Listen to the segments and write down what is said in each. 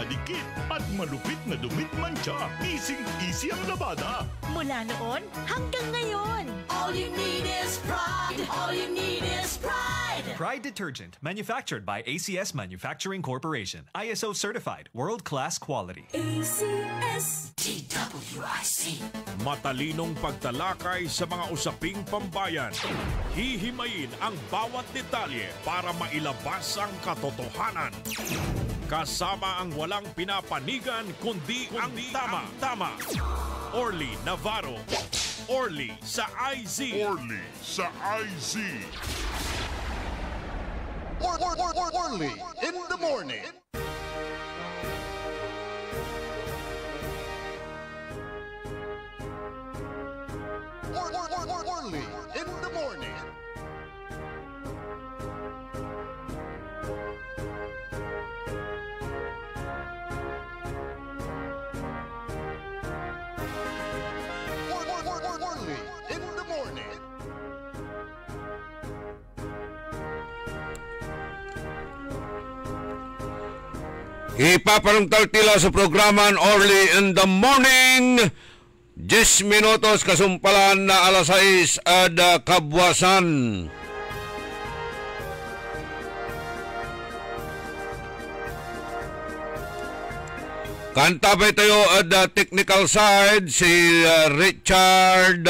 madikit at malupit na dumit mancha. Easy ang labada. Mula noon hanggang ngayon. All you need is pride. All you need is pride. Pride Detergent, manufactured by ACS Manufacturing Corporation. ISO certified, world-class quality. ACS DWIC. Matalinong pagtalakay sa mga usaping pambayan. Hihimayin ang bawat detalye para mailabas ang katotohanan. Kasama ang walang pinapanigan kundi ang tama. Orly Navarro. Orly sa IZ. Orly sa IZ. Orly in the morning. Orly in the morning. Orly in the morning. Ipapanungtal tila sa programan Orly in the morning. 10 minutos kasumpalan na alas 6 ada kabwasan. Kantabay tayo ada technical side si Richard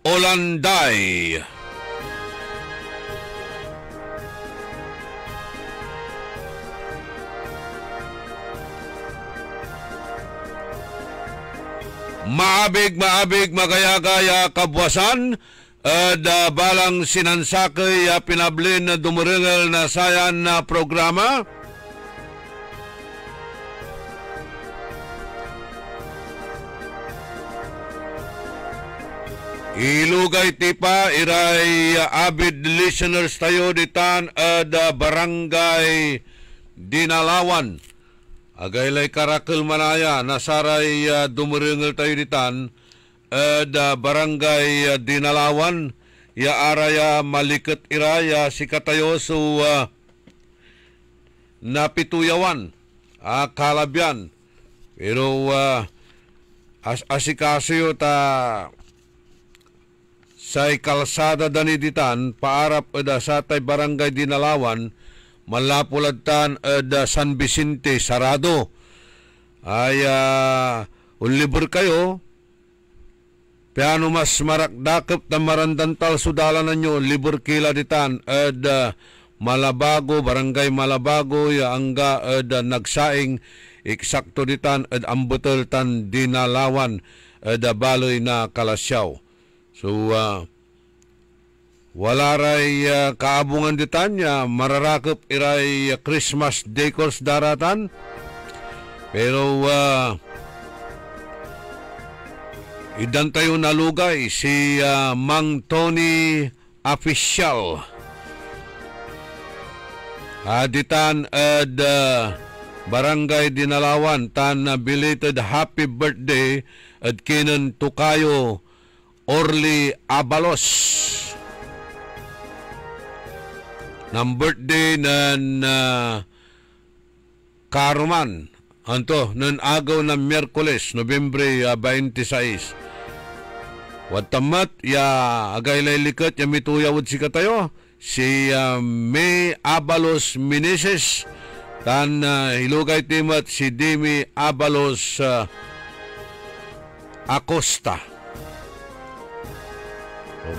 Olanday. Maabig magaya-gaya kabwasan balang sinansakay pinablin na dumuringal na sayan na programa. Ilugay tipa iray avid listeners tayo ditan barangay Dinalawan. Agaylay karakil manaya nasaray dumuringal tayo ditan barangay Dinalawan ya araya malikat iraya sikatayo so napituyawan kalabyan pero asikaso ta say kalsada daniditan paarap sa tay barangay Dinalawan malapulatan San Vicente sarado ay unlibur kayo piano mas marakdakap na marandantal sudalan nyo libur kila ditan Malabago barangay Malabago ya angga nagsaing eksakto ditan ambutel tan Dinalawan baloy na Kalasyaw so wala ray kaabungan ditan ya mararakop iray Christmas decors daratan pero idan tayo nalugay si Mang Tony Official ditan barangay Dinalawan tan belated happy birthday at kinan tukayo Orly Abalos ng birthday ng Karuman anto ng agaw ng Miyerkules Nobyembre 26 watamat ya agaylay likat ya mituyawad si katayo si May Abalos Meneses tan hilugay timat si Demi Abalos Acosta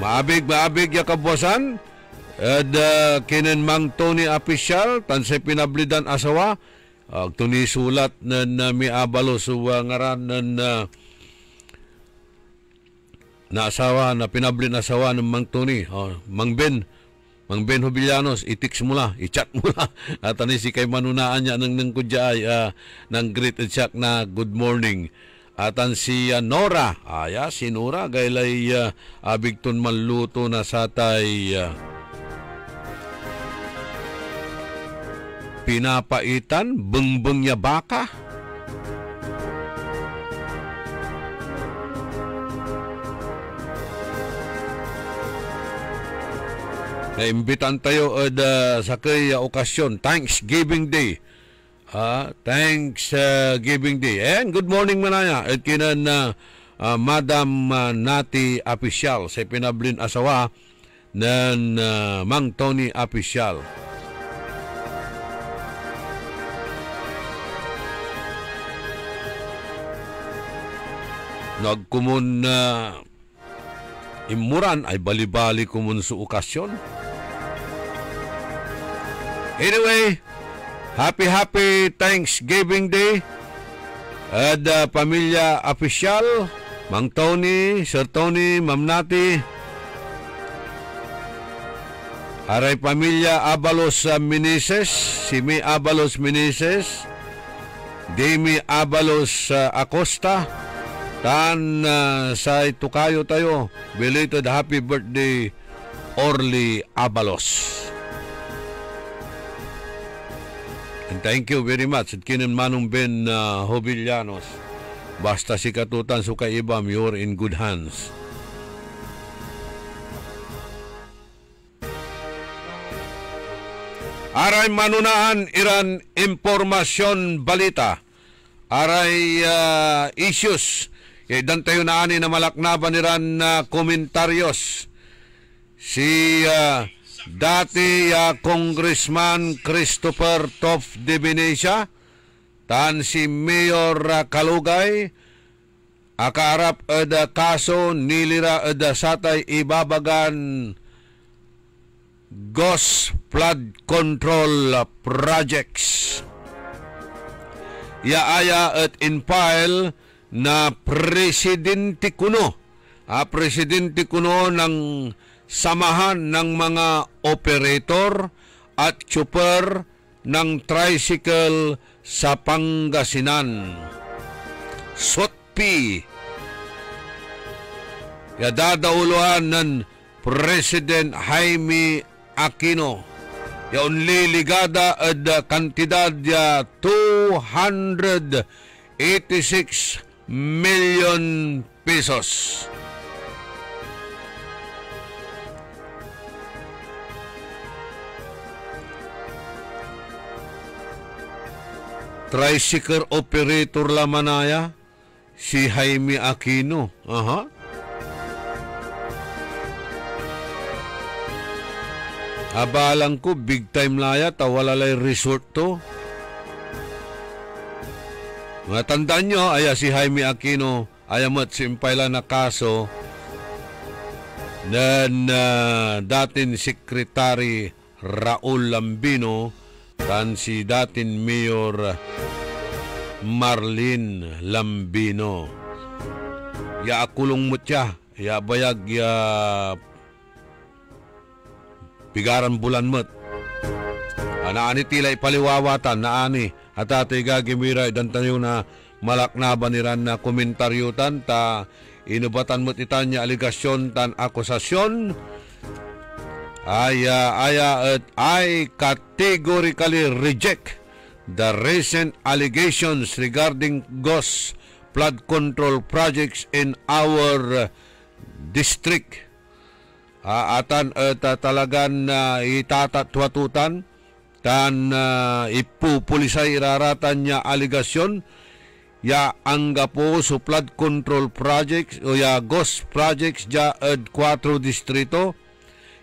maabig ya kabwasan kinan Mang Tony Official tansay pinablidan asawa tunisulat na mi Abalos ngaran na asawa na pinablin asawa ng Mang Tony Mang Ben Hubillanos itiks mula i-chat mula at si kay manunaan niya ng kudyaay ng great and shock na good morning atan si Nora si Nora gaylay abigton manluto na satay pinapaitan bengbeng ya baka naimbitan tayo sa kay okasyon Thanksgiving Day Thanksgiving Day. And good morning manaya. At kinan Madam Nati Apisyal sa pinablin asawa ng Mang Tony Apisyal. Nagkumun imuran ay bali-bali kumun sa okasyon. Anyway, happy Thanksgiving Day. At pamilya Apisyal, Mang Tony, Sir Tony, Ma'am Nati. Aray pamilya Abalos Meneses, si May Abalos Meneses, Demi Abalos Acosta, tan sa tukayo tayo, belated happy birthday Orly Abalos. And thank you very much. At kinan Manong Ben Hobillanos. Basta si katutan suka ibam, you're in good hands. Aray manunahan iran impormasyon balita. Aray issues. Idan tayo na ani na malaknaban iran komentaryos. Si dati Congressman Christopher Tof de Venecia, tan si Mayor Kalugay, akaarap ada kaso nilira ada satay ibabagan GOS flood control projects. Yaaya at in-file na presidente kuno. Presidente kuno ng samahan ng mga operator at chopper ng tricycle sa Pangasinan. SOTP. Dadaulohan ng President Jaime Aquino. Yaon liligada at kantidad 286 million pesos. Tricycle operator lamanaya si Jaime Aquino. Abalang ko, big time laya, tawalalay resort to. Mga tandaan nyo, aya si Jaime Aquino, ayamat simpayla na kaso ng dating Secretary Raul Lambino tan si dating Mayor Marlene Lambino. Ya akulong mo siya, ya bayag ya pigaran bulan mat. Naani tila ipaliwawatan, naani. At ato'y gagimira, idan tayo na malaknaban niran na komentaryutan, ta inubatan mo't itan niya aligasyon tan akusasyon. I categorically reject the recent allegations regarding GOS flood control projects in our district. Atan talagan itatatwatutan tan ipupulisay iraratan niya aligasyon ya angga po so flood control projects o ya GOS projects ja 4 distrito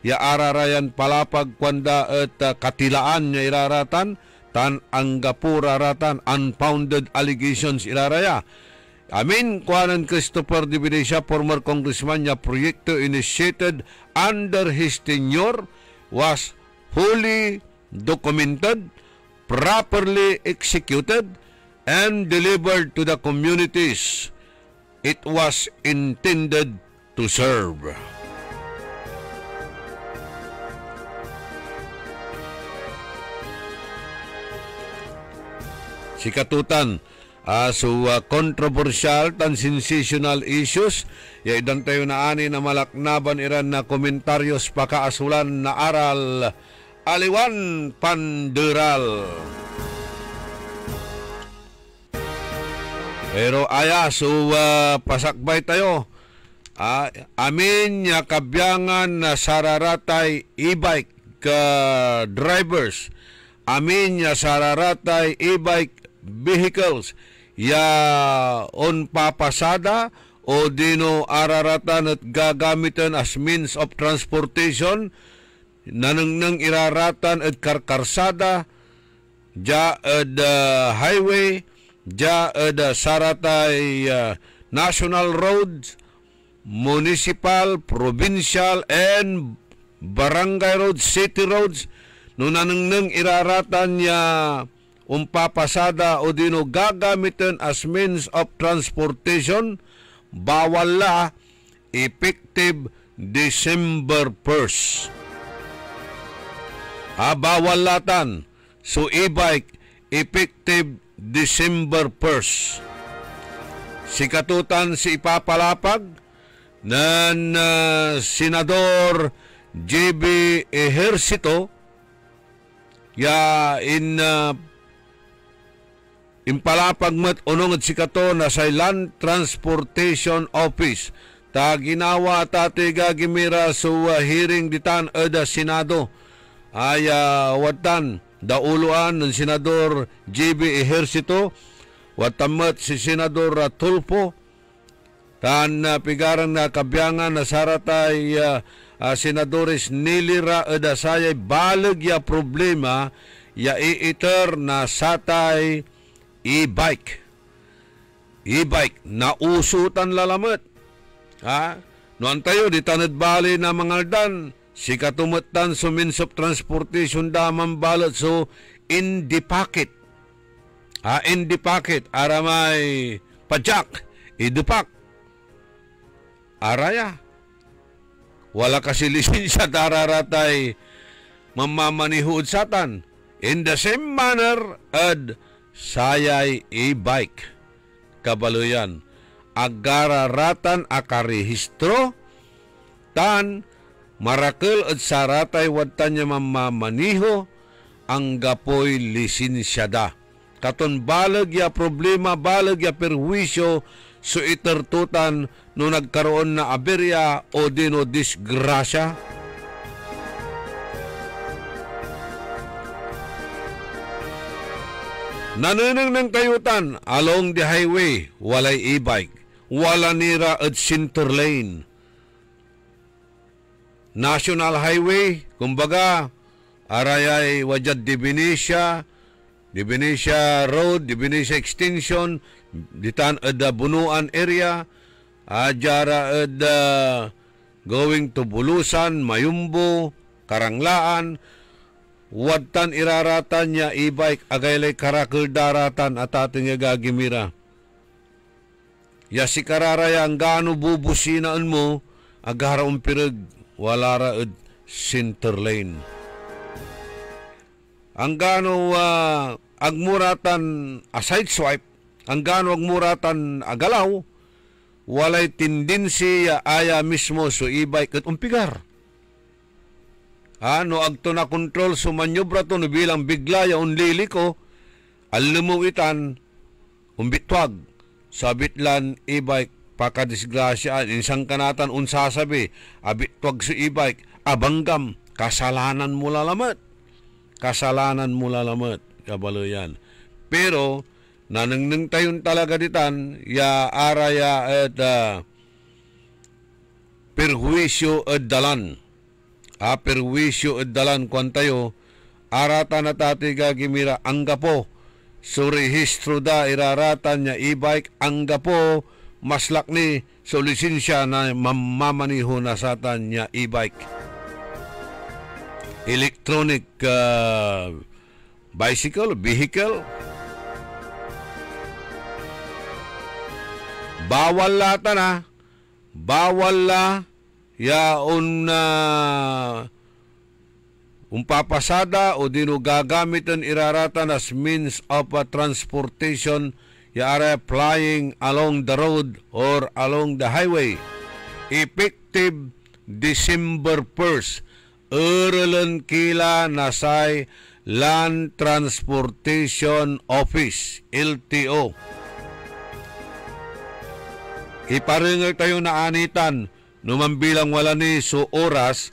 ya ararayan palapag kwanda at katilaan niya iraratan tan angga po raratan unfounded allegations iraraya. Amin, kuhanan Christopher de Venecia, former congressman niya, proyekto initiated under his tenure was fully documented, properly executed, and delivered to the communities it was intended to serve. Sikatutan, controversial tan sensational issues, idan tayo na ani na malaknaban iran na komentaryos pakaasulan na aral aliwan panderal. Pero pasakbay tayo. Amin niya kabyangan na sararatay e-bike drivers amin ya sararatay e-bike vehicles ya on papasada o dino araratan at gagamitan as means of transportation nanang iraratan at karkarsada ja ad highway ja ad saratay national roads, municipal, provincial, and barangay roads, city roads, no nanang iraratan niya umpapasada o dino gagamitin as means of transportation, bawal la effective December 1st. Bawal latan. So e-bike effective December 1st. Sikatutan si ipapalapag ng Senador JB Ejercito ya impalapag mat unong at sikato na sa Land Transportation Office ta ginawa tate gagimira so hearing ditan eda Senado ay watan dauluan ng Senador JB Ejercito watamat si Senador Tulfo tan pigarang na kabyangan na saratay Senadores nilira edasayay balag ya problema ya iiter na satay e-bike na usutan lalamat noon tayo di tanad bali na mga dan si katumatan so means of transportation daman balot so in the pocket aramay pajak idupak araya wala kasi lisensya dararatay mamamanihud satan in the same manner ad sayay e-bike kabaluyan agararatan akarehistro tan marakil at saratay wadtan niya mamamaniho ang gapoy lisensyada. Katon balag ya problema, balag ya perwisyo so itertutan no nagkaroon na aberya o dino disgrasya. Nananang ng kayutan along the highway, walay e-bike, wala nira at center lane. National Highway, kumbaga, arayay wajad Divinesia Road, Divinesia Extension, ditan ada Bunuan area, ajara ada going to Bulusan, Mayumbo, Karanglaan, wadtan iraratan niya e-bike, agaylay karakul daratan at ating gagimira. Yasi kararaya ang gaano bubusinaan mo, agara umpirag, wala raad center lane. Ang gano agmuratan aside swipe, ang gano agmuratan agalaw, walay tendency aya mismo so e-bike at umpigar. No agto na control so manyobra to no bilang bigla ya unlili ko, alumuitan, umbitwag, sabitlan e-bike, pakadisgrasya, insang kanatan unsasabi, abitwag sa e-bike, abanggam, kasalanan mo lalamat. Kasalanan mo lalamat, kabaloyan. Pero, nanangnang tayon talaga ditan, ya araya at perwisyo at dalan. Perwisyo at dalan kwan tayo, arata na tati gagimira, angga po, so rehistro da, iraratan niya e-bike, angga po, maslak ni so lisensya na mamamaniho na satan niya e-bike. Electronic vehicle. Bawal lata na. Bawal la yaon na umpapasada o dino gagamitan iraratan as means of transportation yara flying along the road or along the highway. Effective December 1st. Uralan kila nasay Land Transportation Office, LTO. Iparingal tayo na anitan, numambilang wala ni so oras,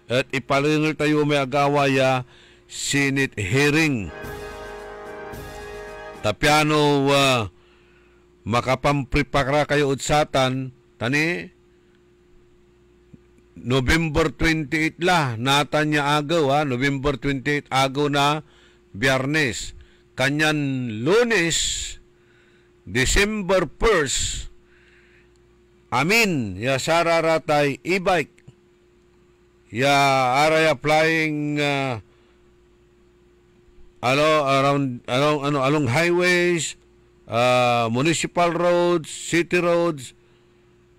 at iparingal tayo may agawaya, Senate hearing. Tapyano makapamprepara kayo utsatan tani November 28 la natan niya agaw November 28 agaw na Biyernes. Kanyan Lunes December 1st amin ya sararatay e-bike ya aray applying along highways, municipal roads, city roads,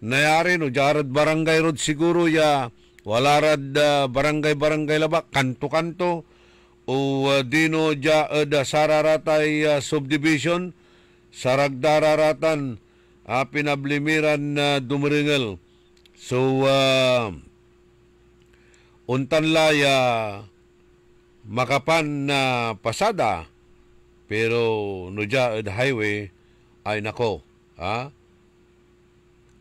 nayari no jarad barangay road siguro ya walarad barangay laba kanto-kanto o dino ja da sararatay subdivision saragdararatan pinablimiran dumaringal. So untan la ya makapan na pasada pero no ja highway ay nako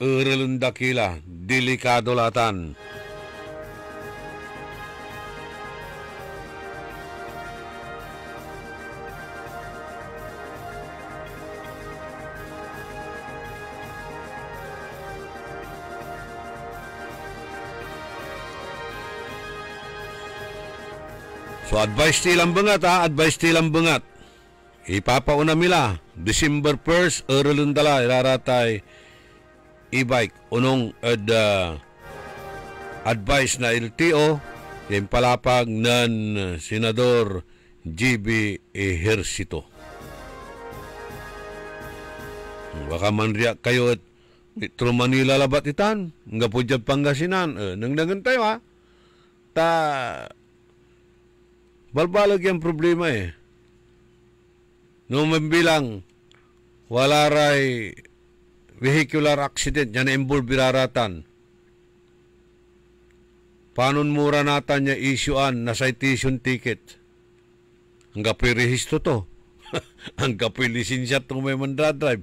uralunda kila delikado latan. So advice tilang bangat ipapauna mila December 1st uralundala iraratay e-bike unong advice na LTO yung palapag ng Senador GB Ejercito. Baka manriak kayo at Metro Manila labat itan nga po dyan Pangasinan nangdangan tayo balbalag yung problema nung mabilang wala ray vehicular accident yan involve biraratan. Panon mura natan niya issuean na citation ticket. Ang kapoy rehisto to. Ang kapoy lisensya itong may mandradrive.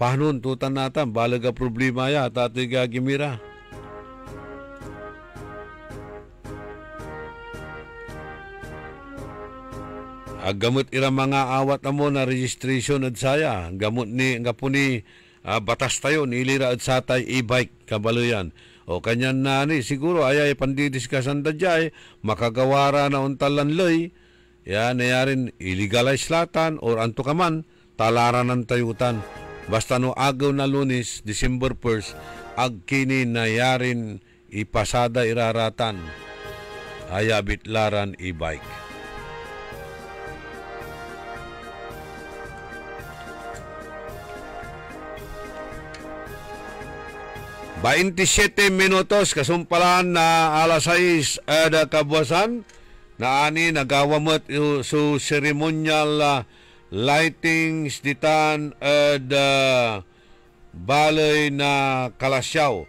Panon tutan natan balaga problema ya tato'y gagimira. Gamot ira mga awat mo na registration at saya. Gamot ni batas tayo nilira at satay e-bike kabaluyan. O kanyan na siguro ay pandidiskasan da jay makagawara na untalan loy. Yan nayarin illegalize latan or anto kaman talaran ng tayutan. Basta no agaw na Lunes December 1st agkini nayarin ipasada iraratan. Ayabit laran e-bike. 27 minutos kasumpalan na alas 6 ada kabuasan na ani nagawamot su ceremonial lightings ditan balay na Kalasyaw.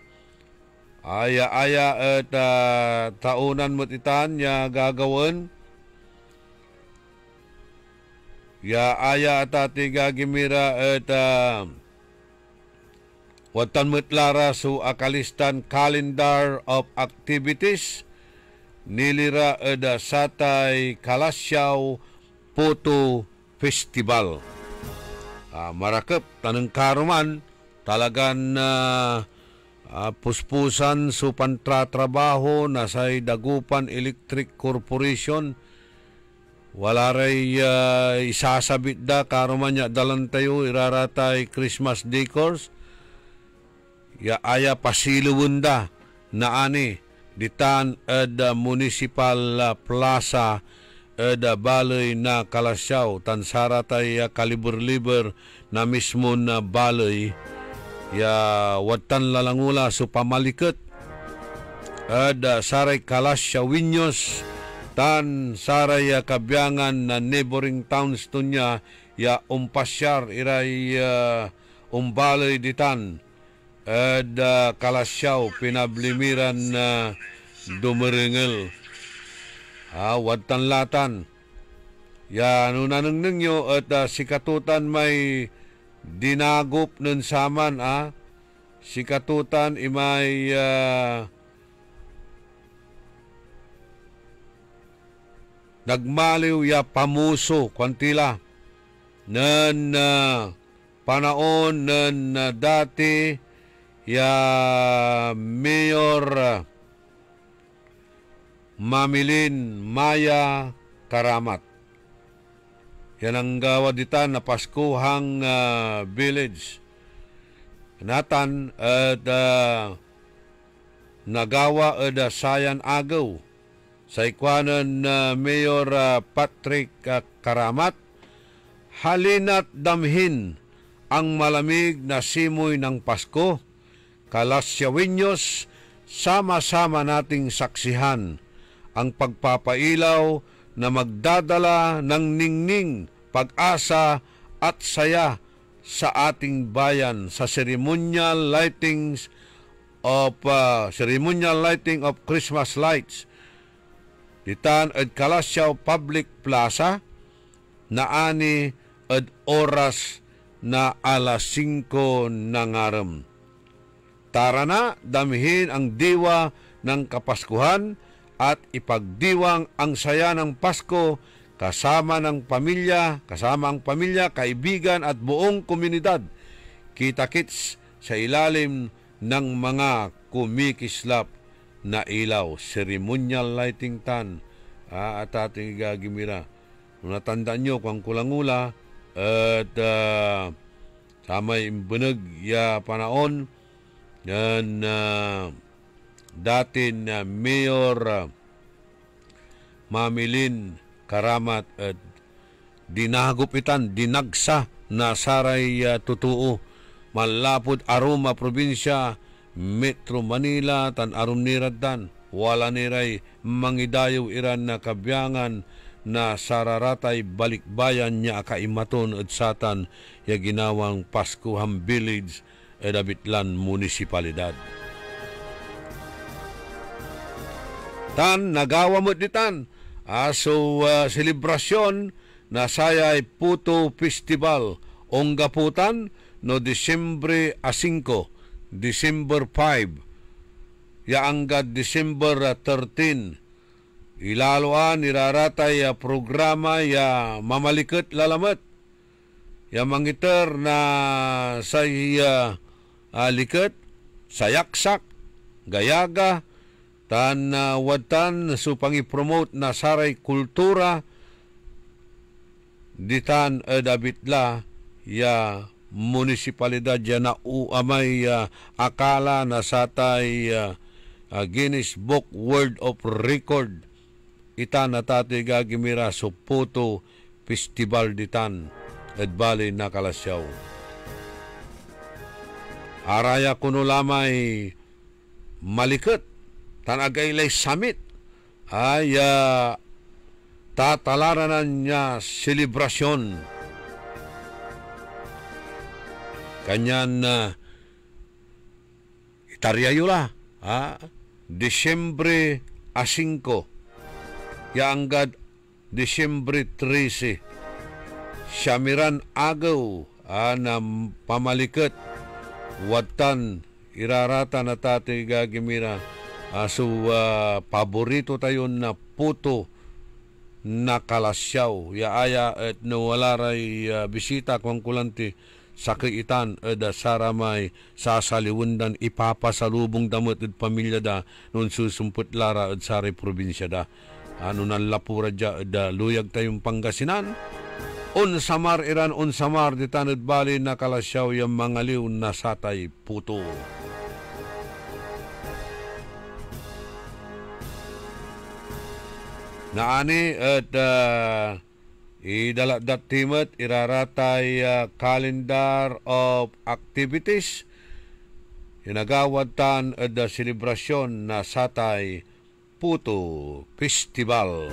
Aya at taunan mo titan ya gagawin. Ya aya at gagimira at watan metlara su akalistan calendar of activities nilira eda satay Kalasyaw Photo Festival. Marakep taneng karuman talagan puspusan su pantratrabaho na say Dagupan Electric Corporation. Wala ray isasabit da karuman niya dalan tayo iraratay Christmas decors. Ya aya pasiluwunda na ani ditan eda municipal plaza eda balay na Kalasyaw tansara tay kalibur-libur na mismo na balay ya watan lalangula so pamaliket eda saray Kalasyawinyos tan saray kabyangan na neighboring towns to niya ya umpasyar iray umbalay ditan eda Kalasyaw pinablimiran na dumaringel. Watan latan. Ya nunanang ninyo at sikatutan may dinagop nun saman sikatutan imay nagmaliw ya pamuso kwantila nan panaon nan dati ya Mayor Mamilin Maya Karamat. Yan ang gawaditan na Paskuhang Village. Natan at nagawa at sayan agaw sa ikwanan Mayor Patrick Karamat. Halina't damhin ang malamig na simoy ng Pasko. Kalasyawinyos, sama-sama nating saksihan ang pagpapailaw na magdadala ng ningning, pag-asa at saya sa ating bayan sa ceremonial lighting of Christmas lights ditan at Kalasyaw Public Plaza na ani at oras na alas 5 ng araw. Tara na, damhin ang diwa ng Kapaskuhan at ipagdiwang ang saya ng Pasko kasama ang pamilya, kaibigan at buong komunidad. Kita-kits sa ilalim ng mga kumikislap na ilaw. Ceremonial lighting tan at ating gagimira. Natandaan nyo kung kulangula at sa may imbanag ya panaon yan dati na Mayor Mamilin Karamat at dinagupitan, dinagsa na saray tutuo malapod Aroma Probinsya, Metro Manila, tan arum niraddan, wala niray mangidayaw iran na kabyangan na sararatay balikbayan niya kaimaton at satan ya ginawang Paskuhang Village at Abitlan Munisipalidad. Tan nagawa mo ditan selebrasyon na sayay Puto Festival ong gaputan no Disyembre 5, December 5 yaanggad December 13 ilaloan iraratay programa ya mamalikot lalamat ya mangiter na sa likot sayaksak gayaga tan watan supang i-promote na saray kultura ditan Abitla ya munisipalidad ya na uamay akala na satay Guinness Book World of Record itan na tatay gagimira so Puto Festival ditan Bali na Kalasyaw. Araya kuno lamay malikot tanagaylay summit ay tatalaranan niya selebrasyon. Kanyan itaryayula Disyembre 5 yaanggad Disyembre 13 Syamiran agaw na pamalikot watan irarata na tatay gagimira paborito tayo na puto na Kalasyaw yaaya at nawalaray bisita kung kulanti sa kiitan at saramay sasaliwundan ipapasalubong damot at pamilya da nun susumput lara at saray probinsya da ano nan lapura dya da luyag tayong Pangasinan unsamar iran unsamar di tanod bali na Kalasyaw yung mangaliw na satay puto. Naani at idaladat timot iraratay calendar of activities inagawad tan at selebrasyon na satay Puto Festival.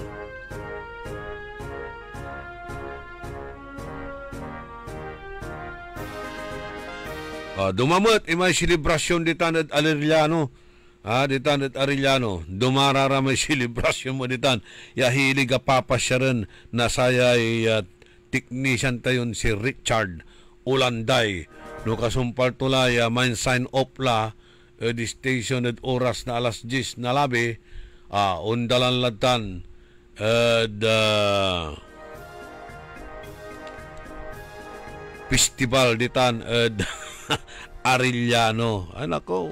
Dumamot imay selebrasyon ditan at Arellano. Ditan at Arellano. Dumarara may selebrasyon mo ditan. Yahilig papasyaran na sayay technician tayon si Richard Ulanday. No kasumpal tulay main sign off la di station at oras na alas 10 na labi. Undalan latan festival ditan Arellano. Anak ko.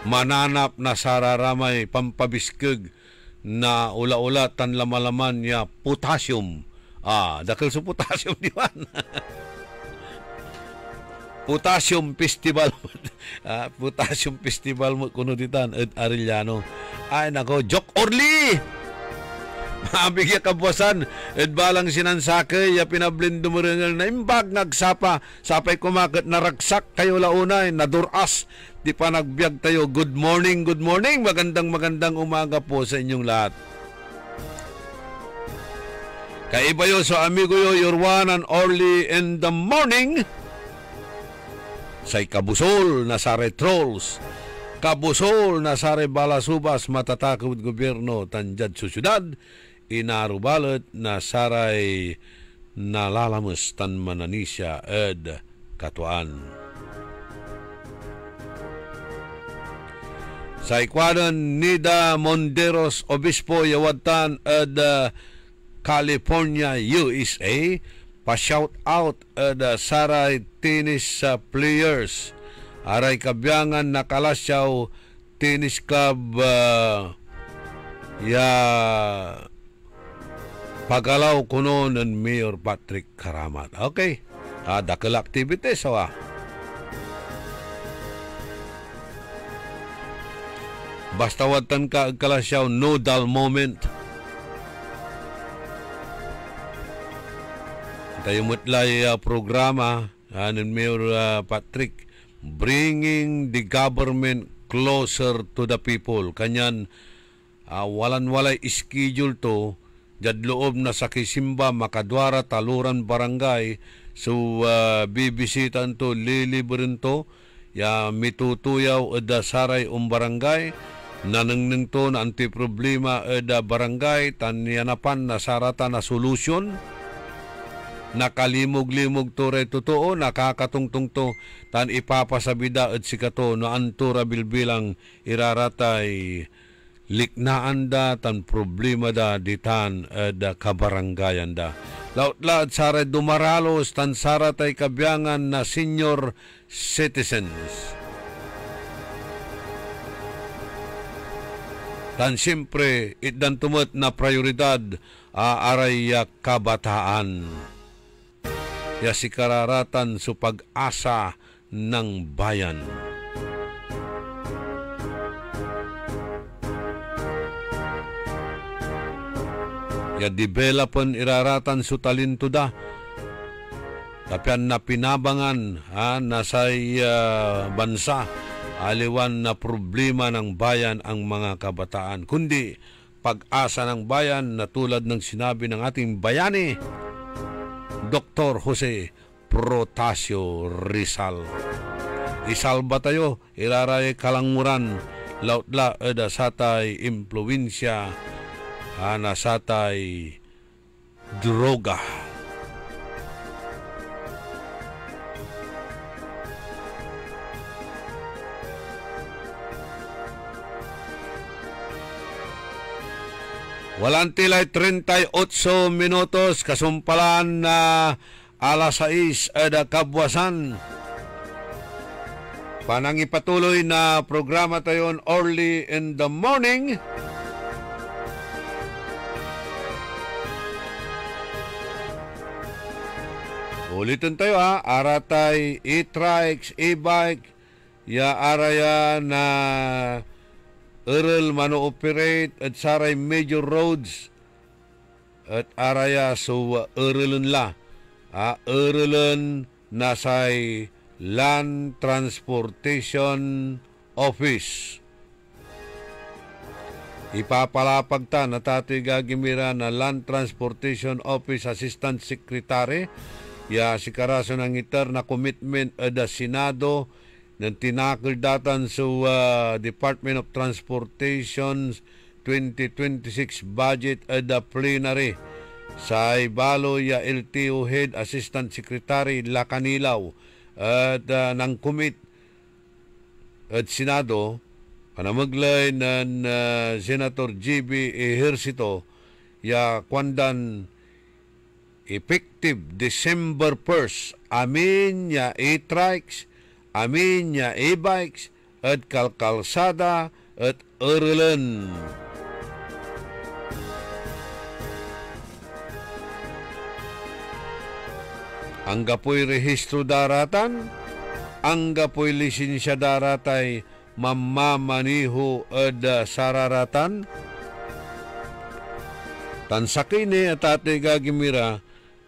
Mananap na sararamay pampabiskeg na ula-ula tan lamalaman niya potassium. Dakil sa potassium di ba? Potassium Festival. Potassium Festival mo kuno ditan Arellano. Ay nako, Jok Orly. Mabigya kabuasan balang sinansake ya pinablindo mo rin na imbag nagsapa sapay kumakat naragsak kayo launay naduras di pa nagbiag tayo. Good morning, magandang umaga po sa inyong lahat. Kaiba yo so amigo yo, your one and only in the morning say kabusol na sare trolls, kabusol na sare balasubas matatakot gobyerno tanjad sa syudad, inarubalot na saray nalalamas tan mananisya katuan. Sa ikwadan Nida Monderos Obispo Yawatan California, USA, pa-shout out saray tennis players aray kabyangan na Kalasyaw Tennis Club pagalaw kuno ng Mayor Patrick Karamat. Okay. Dakil activities. Basta watan ka Kalasyaw, no dull moment. Tayo mutlay programa ng Mayor Patrick, bringing the government closer to the people. Kanyan, walan-walay schedule to, jad loob na sa Kisimba, Makadwara, Taluran, Barangay, so bibisitan to, liliberin to, mitutuyaw da saray barangay, nanangning to na anti-problema da barangay, tanyanapan na sarata na solusyon, nakalimog-limog to rin totoo, nakakatungtong to, tan ipapasabida at sikato no antura bilbilang iraratay liknaan da tan problema da ditan da kabarangayan da. Laut-laut sara dumaralos tan saratay kabyangan na senior citizens. Tan siyempre itdan tumot na prioridad aray kabataan. Ya si kararatan sa pag-asa ng bayan. Ya developan iraratan sa talento da. Tapian na pinabangan nasay bansa aliwan na problema ng bayan ang mga kabataan. Kundi pag-asa ng bayan na tulad ng sinabi ng ating bayani, Dr. Jose Protasio Rizal. Isalba tayo, iraray kalanguran, lautla eda satay impluensya, satay droga. Walang tilay 38 minutos, kasumpalan na alas 6 kabuasan. Panangipatuloy na programa tayo early in the morning. Ulitin tayo aratay e-trikes, e-bike, araya na Earl mano-operate at saray major roads at araya so Earlon la. Earlon nasay Land Transportation Office. Ipapalapag ta na tato'y gagimira na Land Transportation Office Assistant Secretary. Si karaso ng itar na commitment da Senado ng tinakil datan sa Department of Transportation's 2026 budget at the plenary sa ibalo LTO Head Assistant Secretary Lacanilaw at ng commit at Senado panamaglay ng Senator GB Ejercito ya kwandan effective December 1st. Amin ya e-trikes, amin ya e-bikes, at kalkalsada at erlen. Ang gapoy rehistro daratan, ang gapoy lisensya daratay mamamaniho at sararatan. Tansakini at ate gagimira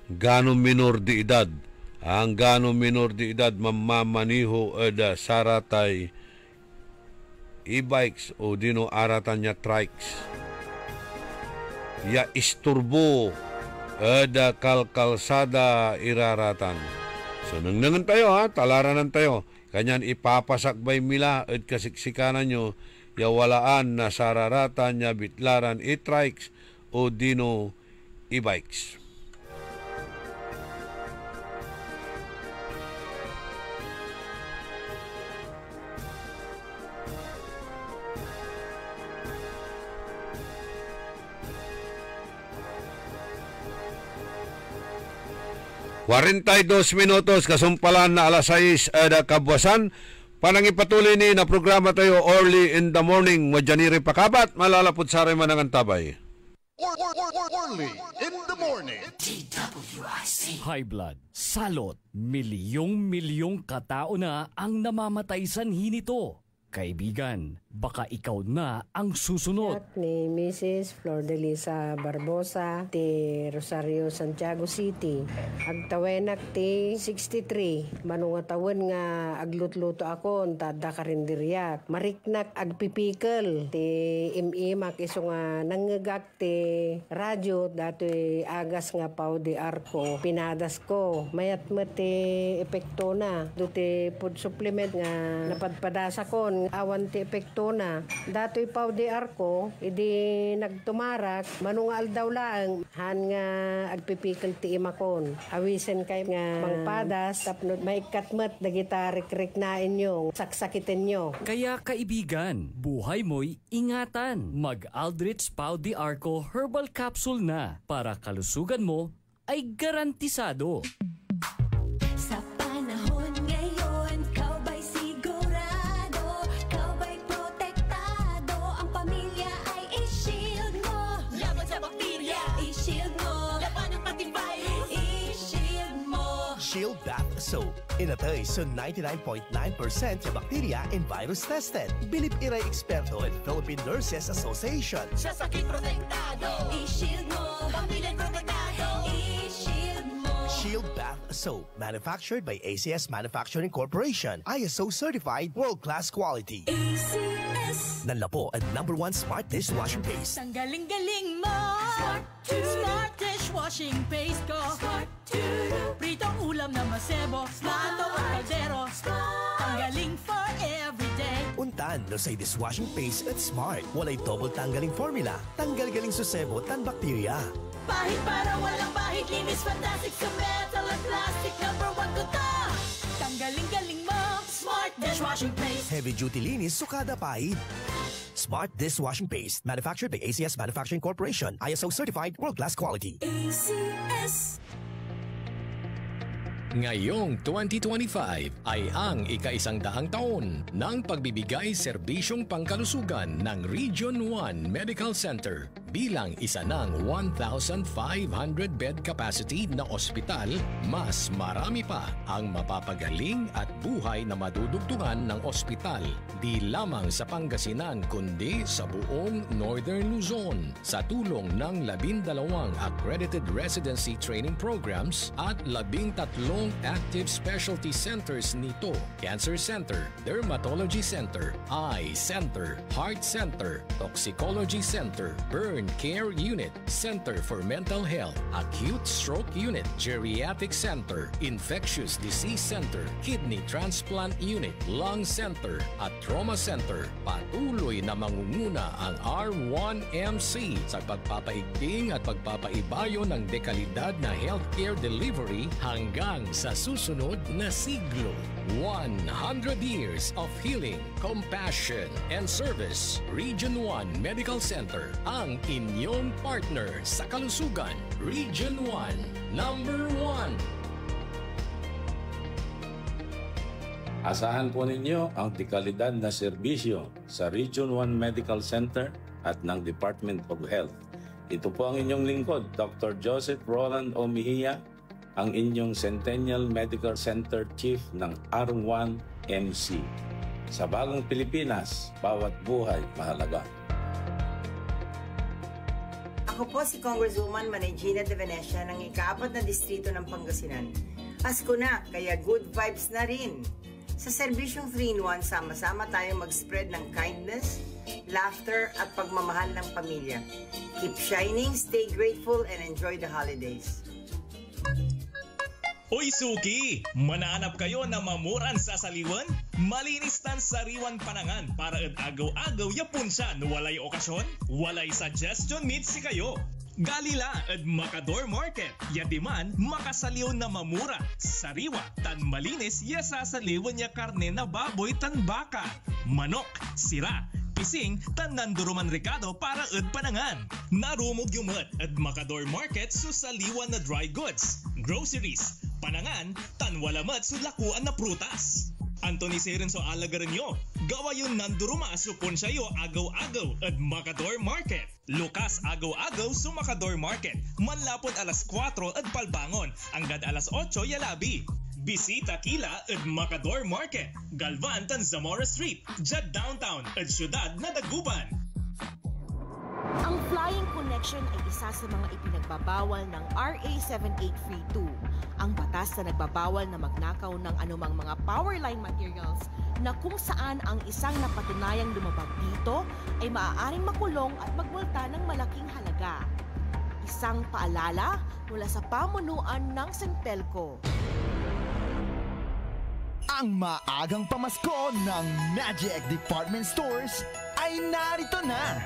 gano minor di edad. Ang gano minor di edad mamamaniho at saratay e-bikes o dino aratan niya trikes. Ya isturbo ada kalkalsada iraratan. So nangnangan tayo talaranan tayo. Kanyan ipapasakbay mila at kasiksikanan nyo yawalaan na sararatan niya bitlaran e-trikes o dino e-bikes. Warintay 2 minutos kasumpalan na alas 6 ada kabwasan. Panangipatuloy ni na programa tayo early in the morning. Madyaniri pakabat malalapod sa rin manangan tabay. Early in the morning. High blood, salot, milyong katao na ang namamatay sanhi nito. Kaibigan, baka ikaw na ang susunod. Ni Mrs. Flor de Lisa Barbosa ti Rosario, Santiago City. Agtawenak ti 63. Manungatawin nga aglutluto ako tada karinderyak. Mariknak agpipikal ti imimak iso nga nangagak ti radyo dato'y agas nga pao di arko. Pinadas ko. Mayat mo ti epekto na. Do ti food supplement nga napadpadasa ko. Awan ti epekto na. Dato'y pao di arko, idi nagtumarak, manungal daw lang, han nga agpipikal ti imakon. Awisen kay nga mangpadas, tapno maikatmat, dagita rik-rik na inyo, saksakitin nyo. Kaya kaibigan, buhay mo'y ingatan. Mag-Aldrich Pau di Arco Herbal Capsule na para kalusugan mo ay garantisado. Sa panahon ngayon, kau ba'y sigurado? Kau ba'y protektado? Ang pamilya ay i-shield mo. Laban sa bakterya, i-shield mo. Laban ng pati virus, i-shield mo. Shield Bath Soap. Inatay sa 99.9% sa bakterya and virus tested. Bilip iray eksperto at Philippine Nurses Association. Sa sakit protektado, i-shield mo. Pamilya protektado, i-shield mo. Shield Bath Soap. Manufactured by ACS Manufacturing Corporation. ISO certified world-class quality. ACS. Nanlapo at #1 smart dishwashing paste. Ang galing-galing mo. Smart dishwashing paste ko. Pritong ulam na masebo. Plato o kaldero. Ang galing for everyday. Untan no say dishwashing paste at smart. Walay double tanggaling formula. Tanggal galing susebo tan bakterya. Pahit para walang pahit. Linis fantastic sa metal at plastic. #1 ko to. Tanggaling-galing mo. Smart dishwashing paste. Heavy duty linis sukada pahit. Smart dishwashing paste. Manufactured by ACS Manufacturing Corporation. ISO certified world-class quality. ACS. Ngayong 2025 ay ang ika-100 taon ng pagbibigay serbisyong pangkalusugan ng Region 1 Medical Center bilang isa ng 1,500 bed capacity na ospital. Mas marami pa ang mapapagaling at buhay na madudugtungan ng ospital di lamang sa Pangasinan kundi sa buong Northern Luzon sa tulong ng 12 accredited residency training programs at 13 active specialty centers nito: Cancer Center, Dermatology Center, Eye Center, Heart Center, Toxicology Center, Burn Long-Term Care Unit, Center for Mental Health, Acute Stroke Unit, Geriatric Center, Infectious Disease Center, Kidney Transplant Unit, Lung Center, at Trauma Center. Patuloy na mangunguna ang R1MC sa pagpapaigting at pagpapaibayo ng dekalidad na healthcare delivery hanggang sa susunod na siglo. 100 years of healing, compassion, and service. Region 1 Medical Center, ang inyong partner sa kalusugan. Region 1, number 1. Asahan po ninyo ang dekalidad na serbisyo sa Region 1 Medical Center at ng Department of Health. Ito po ang inyong lingkod, Dr. Joseph Roland Omihia, ang inyong Centennial Medical Center Chief ng R1MC. Sa bagong Pilipinas, bawat buhay mahalaga. Ako po si Congresswoman Manegina de Venecia ng ika-4 na distrito ng Pangasinan. Pasko na, kaya good vibes na rin. Sa serbisyong 3-in-1, sama-sama tayong mag-spread ng kindness, laughter at pagmamahal ng pamilya. Keep shining, stay grateful, and enjoy the holidays. Uy Suki! Manaanap kayo na mamuran sa saliwan? Malinis tan sariwan panangan para at agaw-agaw yapon siya no walay okasyon? Walay suggestion meet si kayo! Galila at Macador Market. Yadiman, makasaliw na mamura. Sariwa, tan malinis, yasasaliwan niya karne na baboy tan baka. Manok, sira, pising, tan nanduruman Ricardo para at panangan. Narumog yumat at Macador Market susaliwan na dry goods, groceries, panangan, tan walamat sulakuan na prutas. Anthony Serenso alagaran nyo. Gawa yun nanduruma supon siya yo agaw-agaw at Macador Market. Lukas agaw-agaw sa Macador Market. Manlapod alas 4 at palbangon. Hanggang alas 8 yalabi. Bisita kila at Macador Market. Galvan tan Zamora Street. Jad downtown at syudad na Dagupan. Ang Flying Connection ay isa sa mga ipinagbabawal ng RA 7832, ang batas na nagbabawal na magnakaw ng anumang mga power line materials na kung saan ang isang napatunayang lumabag dito ay maaaring makulong at magmulta ng malaking halaga. Isang paalala mula sa pamunuan ng Senpelco. Ang maagang pamasko ng Magic Department Stores ay narito na!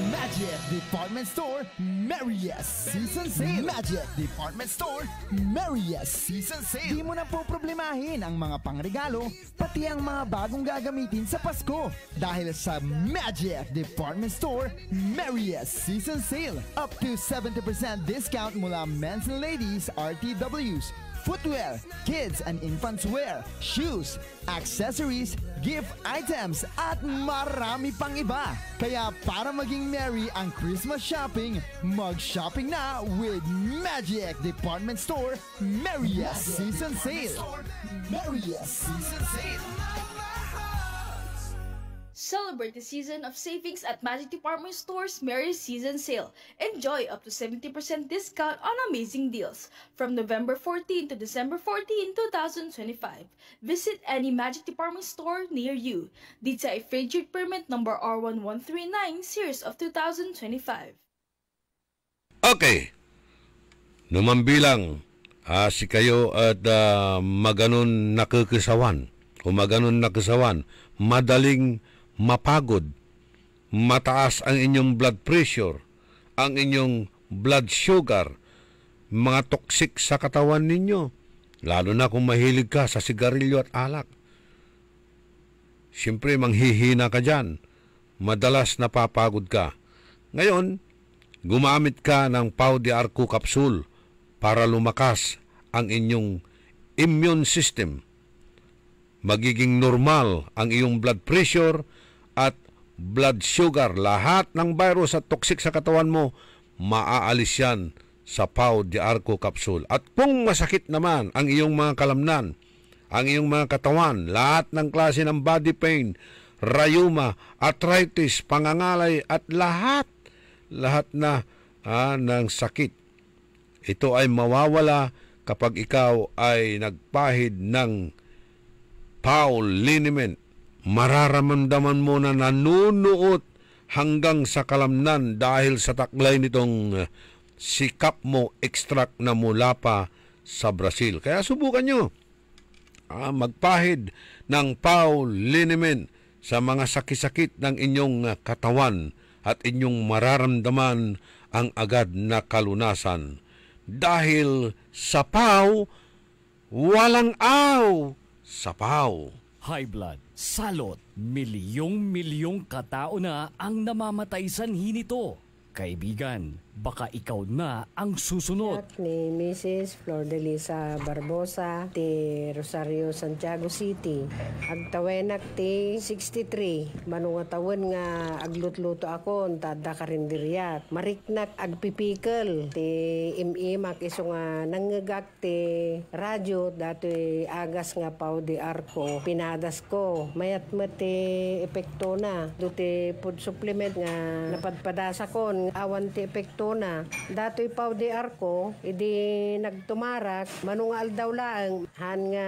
Magic Department Store Merriest Season Sale! Magic Department Store Merriest Season Sale! Di mo na po problemahin ang mga pangregalo, pati ang mga bagong gagamitin sa Pasko. Dahil sa Magic Department Store Merriest Season Sale, up to 70% discount mula men's and ladies RTWs, footwear, kids and infants wear, shoes, accessories, gift items, at marami pang iba. Kaya para maging merry ang Christmas shopping, mag-shopping na with Magic Department Store Merriest Season Sale. Merriest Season Sale. Celebrate the season of savings at Magic Department Store's Merry Season Sale. Enjoy up to 70% discount on amazing deals from November 14 to December 14, 2025. Visit any Magic Department Store near you. Dito ay Frigid Permit number R1139 series of 2025. Okay. Numambilang si kayo at maganon nakakasawan o maganon nakasawan, madaling mapagod, mataas ang inyong blood pressure, ang inyong blood sugar, mga toxic sa katawan ninyo, lalo na kung mahilig ka sa sigarilyo at alak. Siyempre, manghihina ka dyan. Madalas napapagod ka. Ngayon, gumamit ka ng Pau de Arco capsule para lumakas ang inyong immune system. Magiging normal ang iyong blood pressure at blood sugar. Lahat ng virus at toxic sa katawan mo, maaalis yan sa Pau de Arco capsule. At kung masakit naman ang iyong mga kalamnan, ang iyong mga katawan, lahat ng klase ng body pain, rheuma, arthritis, pangangalay, at lahat na ng sakit, ito ay mawawala kapag ikaw ay nagpahid ng Pau liniment. Mararamdaman mo na nanunuot hanggang sa kalamnan dahil sa taklay nitong sikap mo extract na mula pa sa Brazil. Kaya subukan nyo magpahid ng Pau liniment sa mga sakit-sakit ng inyong katawan at inyong mararamdaman ang agad na kalunasan. Dahil sa Pau, walang aw sa Pau. High blood, salot, milyong-milyong katao na ang namamatay sanhi nito. Kaibigan, baka ikaw na ang susunod. Ni Mrs. Flordelisa Barbosa, ti Rosario, Santiago City. Agtawenak ti 63. Manungatawon nga aglutluto ako, tada karinderyat. Mariknak agpipikal. Ti imimak iso nga nanggagak ti radyo, dati agas nga Pau di Arco. Pinadas ko. Mayat mo ti epekto na. Duti food supplement nga napadpadasa ko. Awan ti epekto na. Dato'y Pau di Arco, idi nagtumarak, manungal daw lang, han nga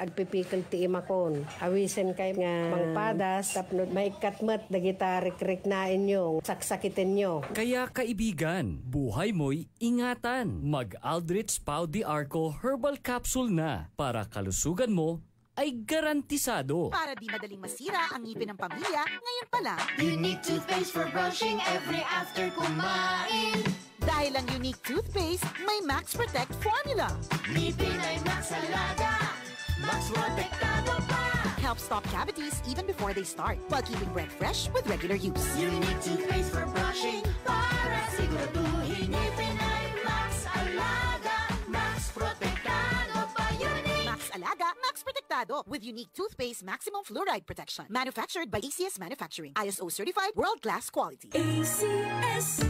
agpipikal ti imakon. Awisen kay nga mangpadas, tapno maikatmat, dagita rik-rik na inyo, saksakitin nyo. Kaya kaibigan, buhay mo'y ingatan. Mag-Aldrich Pau di Arco Herbal Capsule na para kalusugan mo ay garantisado. Para di madaling masira ang ngipin ng pamilya, ngayon pa lang. Unique toothpaste for brushing every after kumain. Dahil ang Unique toothpaste, may Max Protect formula. Ngipin ay Max Alaga, Max Protektado pa. Helps stop cavities even before they start, while keeping breath fresh with regular use. Unique toothpaste for brushing, para siguraduhin ngipin ay Max Alaga, Max Protektado pa. Unique Max Alaga, Max Protektado with Unique toothpaste maximum fluoride protection. Manufactured by ACS Manufacturing. ISO certified world-class quality. ACS.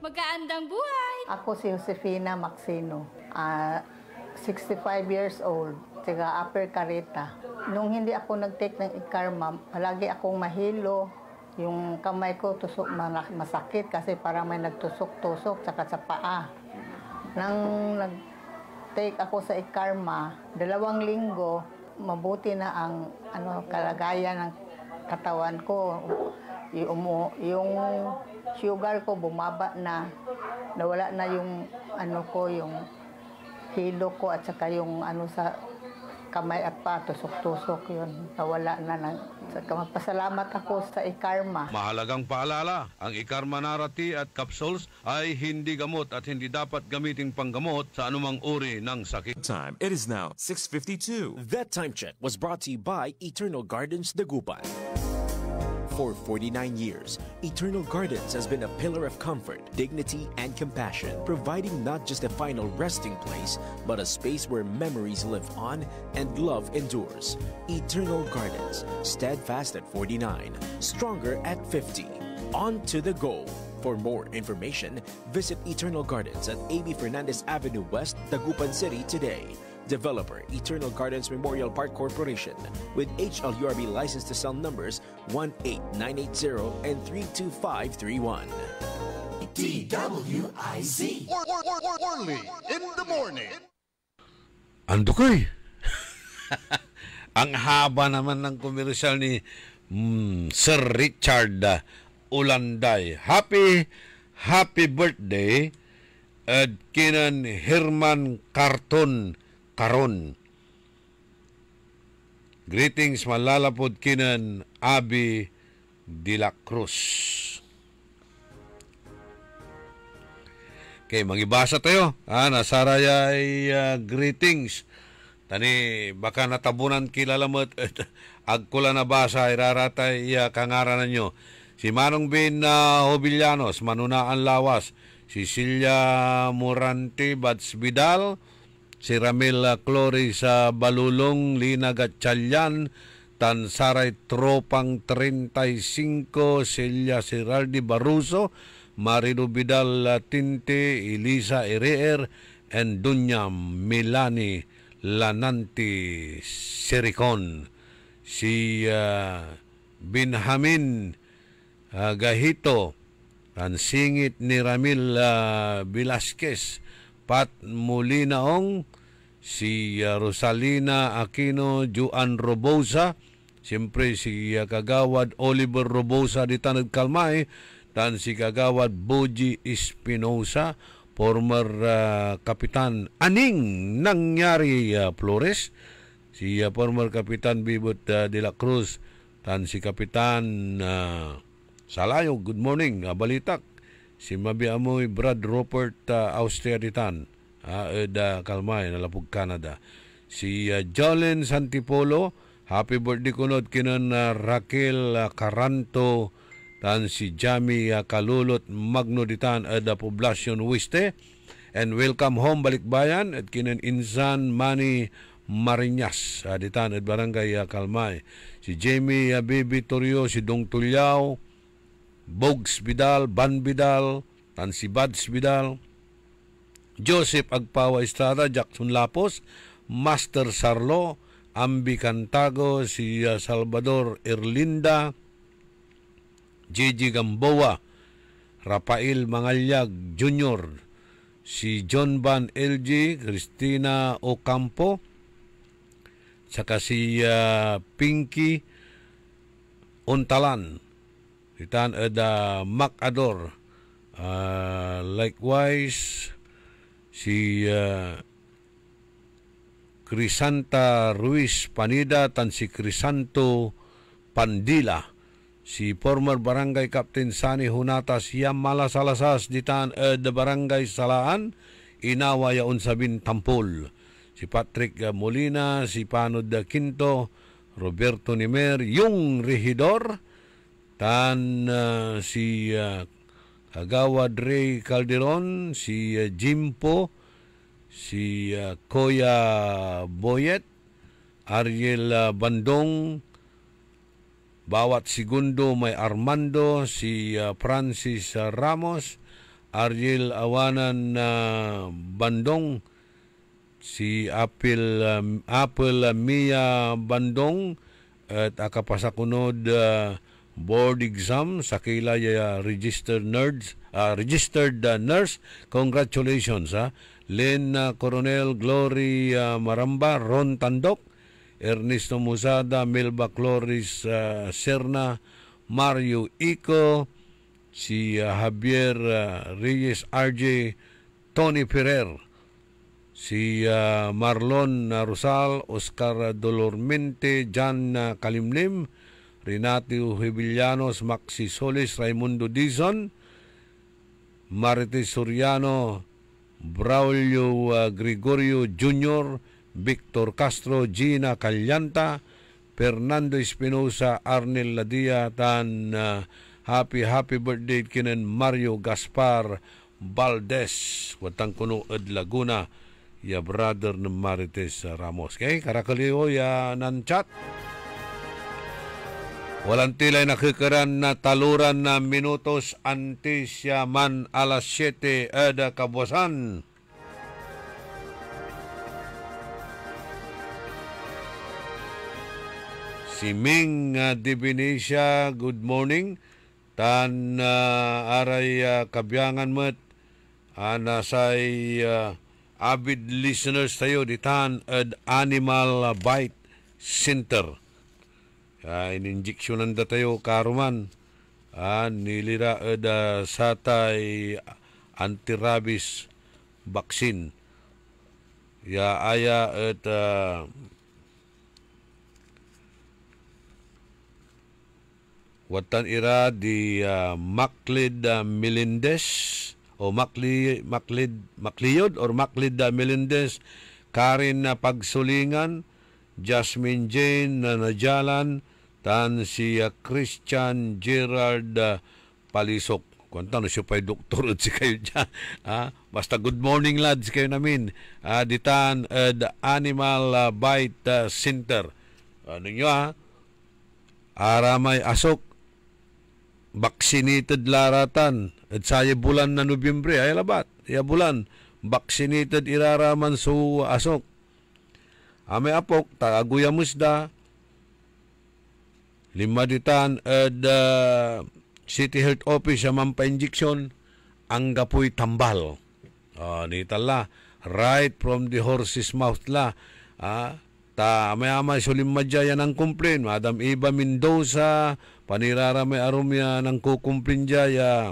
Magkaandang buhay! Ako si Josefina Maxino, 65 years old, taga Upper Carita. Nung hindi ako nag-take ng Ikarma, palagi akong mahilo. Yung kamay ko tusok, masakit kasi parang may nagtusok-tusok tsaka sa paa. Nang nag-take ako sa Ikarma, 2 linggo, mabuti na ang kalagayan ng katawan ko. Yung sugar ko bumaba na, nawala na yung yung hilo ko at saka yung sa kamay at pa, tusok-tusok yun, nawala na. Magpasalamat ako sa Ikarma. Mahalagang paalala, ang Ikarma Narati at capsules ay hindi gamot at hindi dapat gamiting panggamot sa anumang uri ng sakit. Time. It is now 6:52. That time check was brought to you by Eternal Gardens Dagupan. For 49 years, Eternal Gardens has been a pillar of comfort, dignity, and compassion, providing not just a final resting place, but a space where memories live on and love endures. Eternal Gardens, steadfast at 49, stronger at 50. On to the goal. For more information, visit Eternal Gardens at AB Fernandez Avenue West, Dagupan City today. Developer, Eternal Gardens Memorial Park Corporation, with HLURB license to sell numbers 18980 and 32531. DWIZ. Orly in the morning. Andukoy. Ang haba naman ng komersyal ni Sir Richard Ulanday. Happy birthday at kinan Herman Carton Karon. Greetings malalapod kinan Abi de la Cruz. Okay, magibasa tayo. Nasaraya ay greetings. Tani, baka natabunan kilalamot. Agkula na basa, iraratay kangaranan nyo. Si Manong Bin Hobillanos, Manunaan Lawas. Si Celia Morante Bats Vidal. Si Ramil Clori sa Balulong, Lina Gatchalian. Tansaray Tropang 35, Celia Siraldi Baruso. Marilu Vidal Tinte, Elisa Ereer, and Dunya Milani Lananti Sericon. Si Binhamin Gahito, ang singit ni Ramil Velasquez, Pat Molinaong, si Rosalina Aquino, Juan Robosa, siyempre si Kagawad Oliver Robosa di Tanad Kalmay, dan si Kagawad Boji Espinosa, former Kapitan Aning Nangyari Flores, si former Kapitan Bibot de la Cruz, dan si Kapitan Salayo, good morning, balitak, si Mabiamoy Brad Rupert Austria Ditan, Kalmay, Nalapog, Canada, si Jolene Santipolo, happy birthday kunod kinan Raquel Caranto, tan si Jami Kalulot Magno Ditan ada Poblacion Weste, and welcome home Balikbayan at kinan Insan Mani Mariñas Ditan at Barangay Kalmay, si Jamie Bibi Torrio, si Dong Tulyao, Bogs Vidal, Ban Vidal, tan si Bads Vidal, Joseph Agpawa Estrada, Jackson Lapos, Master Sarlo, Ambi Cantago, si Salvador Erlinda, Gigi Gamboa, Rafael Mangalyag Jr., si John Van LG, Cristina Ocampo, saka si Pinky Untalan, Titan Eda Macador, likewise si Crisanta Ruiz Panida, tan si Crisanto Pandila, si former Barangay Captain Sani Hunatas Yam Malasalasas ditan de Barangay Salaan, Inawa Yaon Sabin Tampol, si Patrick Molina, si Panod Quinto, Roberto Nimer, yung Regidor, tan si Kagawad Ray Calderon, si Jimpo, si Koya Boyet, Ariel Bandong, bawat segundo may Armando, si Francis Ramos, Ariel Awanan Bandong, si Apple Mia Bandong, at akapasakunod board exam sa kilaya registered nurse. Congratulations Len Coronel Glory Maramba, Ron Tandok, Ernesto Musada, Melba Cloris Serna, Mario Ico, si Javier Reyes RJ, Tony Ferrer, si Marlon Rosal, Oscar Dolormente, Jan Kalimlim, Renato Hibillanos, Maxi Solis, Raimundo Dizon, Marites Soriano, Braulio Gregorio Jr., Victor Castro, Gina Calyanta, Fernando Espinosa, Arnel Ladia, tan happy birthday kinan Mario Gaspar Valdez, watang kuno ed Laguna, ya brother ng Marites Ramos. Okay, karakaliho ya nan chat. Walang tilay nakikaran na taluran na minutos antes ya man alas 7 ada kabuasan. Si Ming Divinesia, good morning. Tan aray kabyangan mo't nasay avid listeners tayo ditan at Animal Bite Center. Ininjeksyonan da tayo karuman. Nilira at satay anti-rabies vaccine. Ya aya at Watan ira di Maclid Melendez o Macleod or Maclid Melendez, Karen na Pagsulingan, Jasmine Jane na Najalan, tan si Christian Gerald Palisok. Kwanta na siya pa'y doktor at si kayo dyan. Basta good morning lads kayo namin. Ditan the Animal Bite Center. Ano nyo aramay asok. Vaccinated laratan. At saya bulan na Nobyembre. Ay labat. Ya bulan. Vaccinated iraraman so asok. Amay apok. Tagaguya musda. 5 ditan the City Health Office sa mampa-injection, ang gapoy tambal. Nitala, right from the horse's mouth la. Maya-maya sulim madya ang complain. Madam Eva Mendoza, panirara may arumya ng kukumplain dya.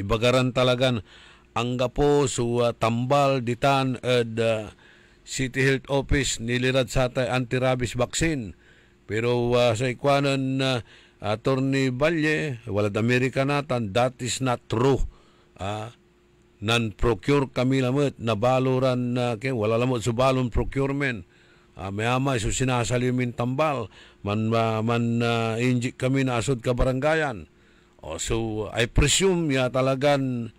Ibagaran talagan ang gapo so tambal ditan City Health Office nilirad sa tay anti-rabies vaccine. Pero sa ikwanan Attorney Valle, walad Amerika natan, that is not true. Non-procure kami lamot, nabaloran na, wala lamot sa balon procurement. Mayama, so sinasalimin tambal, injik kami na asod ka barangayan. So, I presume, talagan,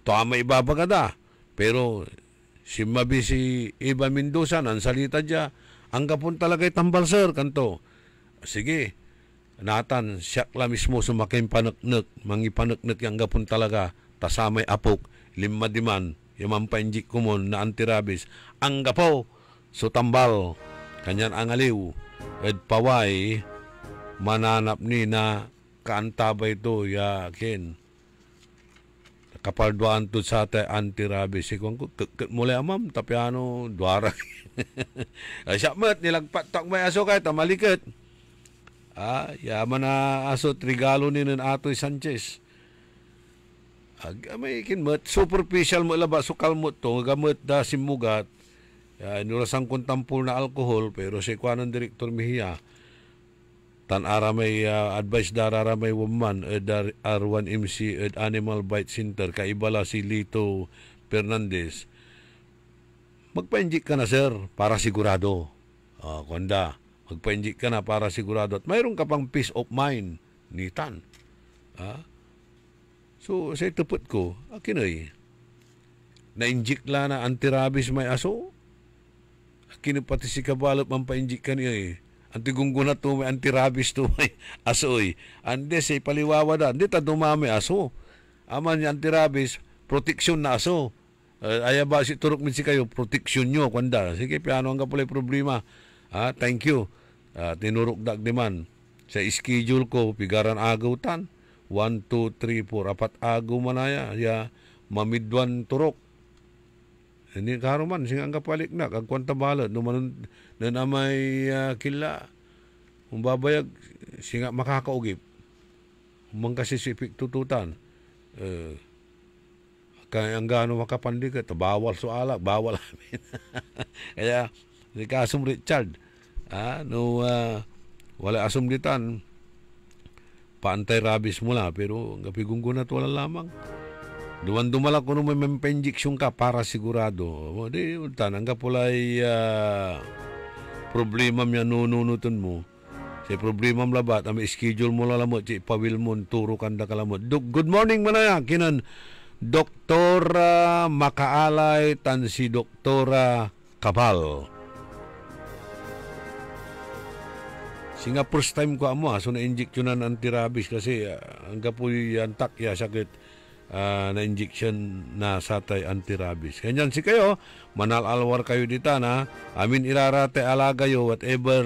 to may ibabagada. Pero, si Eva Mendoza, ang salita dya, ang kapon talaga tambal, sir, kanto. Sige, natan, siyak la mismo sumaking panaknek, mangipanaknek yung gapon talaga, tasamay apok, 5 diman, yung mampainjik kumon na antirabis, ang gapo, so tambal, kanyan ang aliw, ed paway, mananap ni na kaantabay to, yakin, kapalduan to sa te antirabis, ikong muli amam, tapi ano, duara, siya mat, nilagpat tak may aso kay, tamalikit, yaman na aso regalo ni ng Atoy Sanchez. May kinmat superficial mo laba sukal mo to gamot da simugat. Inurasang kontampol na alcohol pero si kuanon Director Mejia tan ara may advice darara may woman R1MC at Animal Bite Center kaibala si Lito Fernandez. Magpa-inject ka na sir para sigurado. Konda magpa-inject ka na para sigurado at mayroon ka pang peace of mind nitan. So, sa itupot ko, akin ay, na-inject la na anti-rabies may aso. Akin pati si kabalot man pa-inject ka niya eh. Antigunggunat to may anti-rabies to may aso eh. Ande say paliwawada, hindi ta dumami aso. Aman yung anti-rabies, protection na aso. Aya ba si turok min si kayo, protection nyo, kwanda. Sige, piano ang kapulay problema. Thank you. Tinurok dagdiman sa schedule ko pigaran agaw tan 1, 2, 3, 4 apat agaw manaya ya mamidwan turok hindi karuman singang kapalik na kagkwanta balad numan na may kila kung babayag singa makakaugip umang kasi sipik tututan kaya ang gano makapandikat bawal suala bawal amin kaya si Kasum Richard wala asum ditan paantay rabies mula pero gapigunggunat wala lamang dumala ko may mempenjiksyon ka para sigurado di tanang ka pulay problema mya nununutan mo si problema mlabat may schedule mo lalamot si pawil mo turo kanda kalamot good morning manaya kinan Doktora Makaalay tan si Doktora Cabal. Singa first time ko amo so na-injectionan anti-rabies kasi ang gapoy antak ya sakit na-injection na satay anti-rabies. Kanyan si kayo, manal-alwar kayo dita na amin irarate alagayo whatever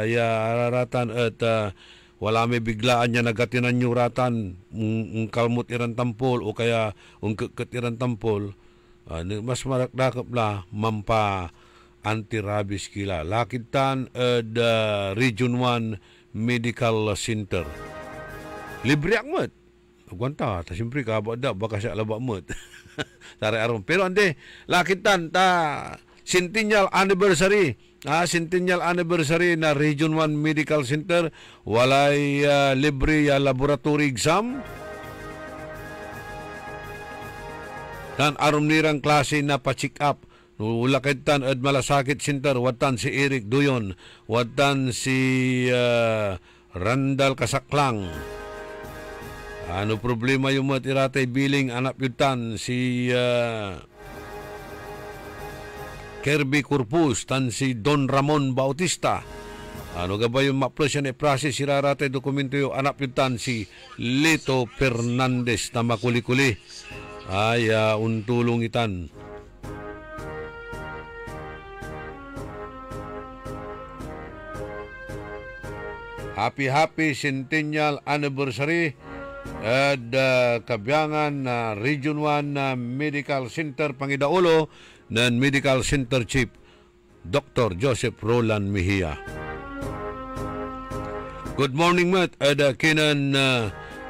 araratan at wala may biglaan niya nagatinan nyo ratan kalmot iran tampol o kaya keket iran tampol mas marakdakap la mampa anti-rabies kila. Lakitan the Region 1 Medical Center. Libre akmat. Agwanta, ta siyempre ka da baka siya alaba mo. Tare aron. Pero ande lakitan ta centennial anniversary Centennial Anniversary na Region 1 Medical Center, walay libre laboratory exam. Tan aron nirang klase na pa-check up. Ulakid tan at malasakit center, watan si Eric Duyon, watan si Randall Kasaklang. Ano problema yung matiratay biling anak yutan si Kirby Corpus, tan si Don Ramon Bautista. Ano gabay yung ma-plus yan process siraratay dokumento yung anak yutan si Lito Fernandez na makuli-kuli. Ay, untulong itan. Happy Centennial Anniversary at kabiyangan na Region 1 Medical Center Pangidaulo ng Medical Center Chief Dr. Joseph Roland Mejia. Good morning, Matt. At kinan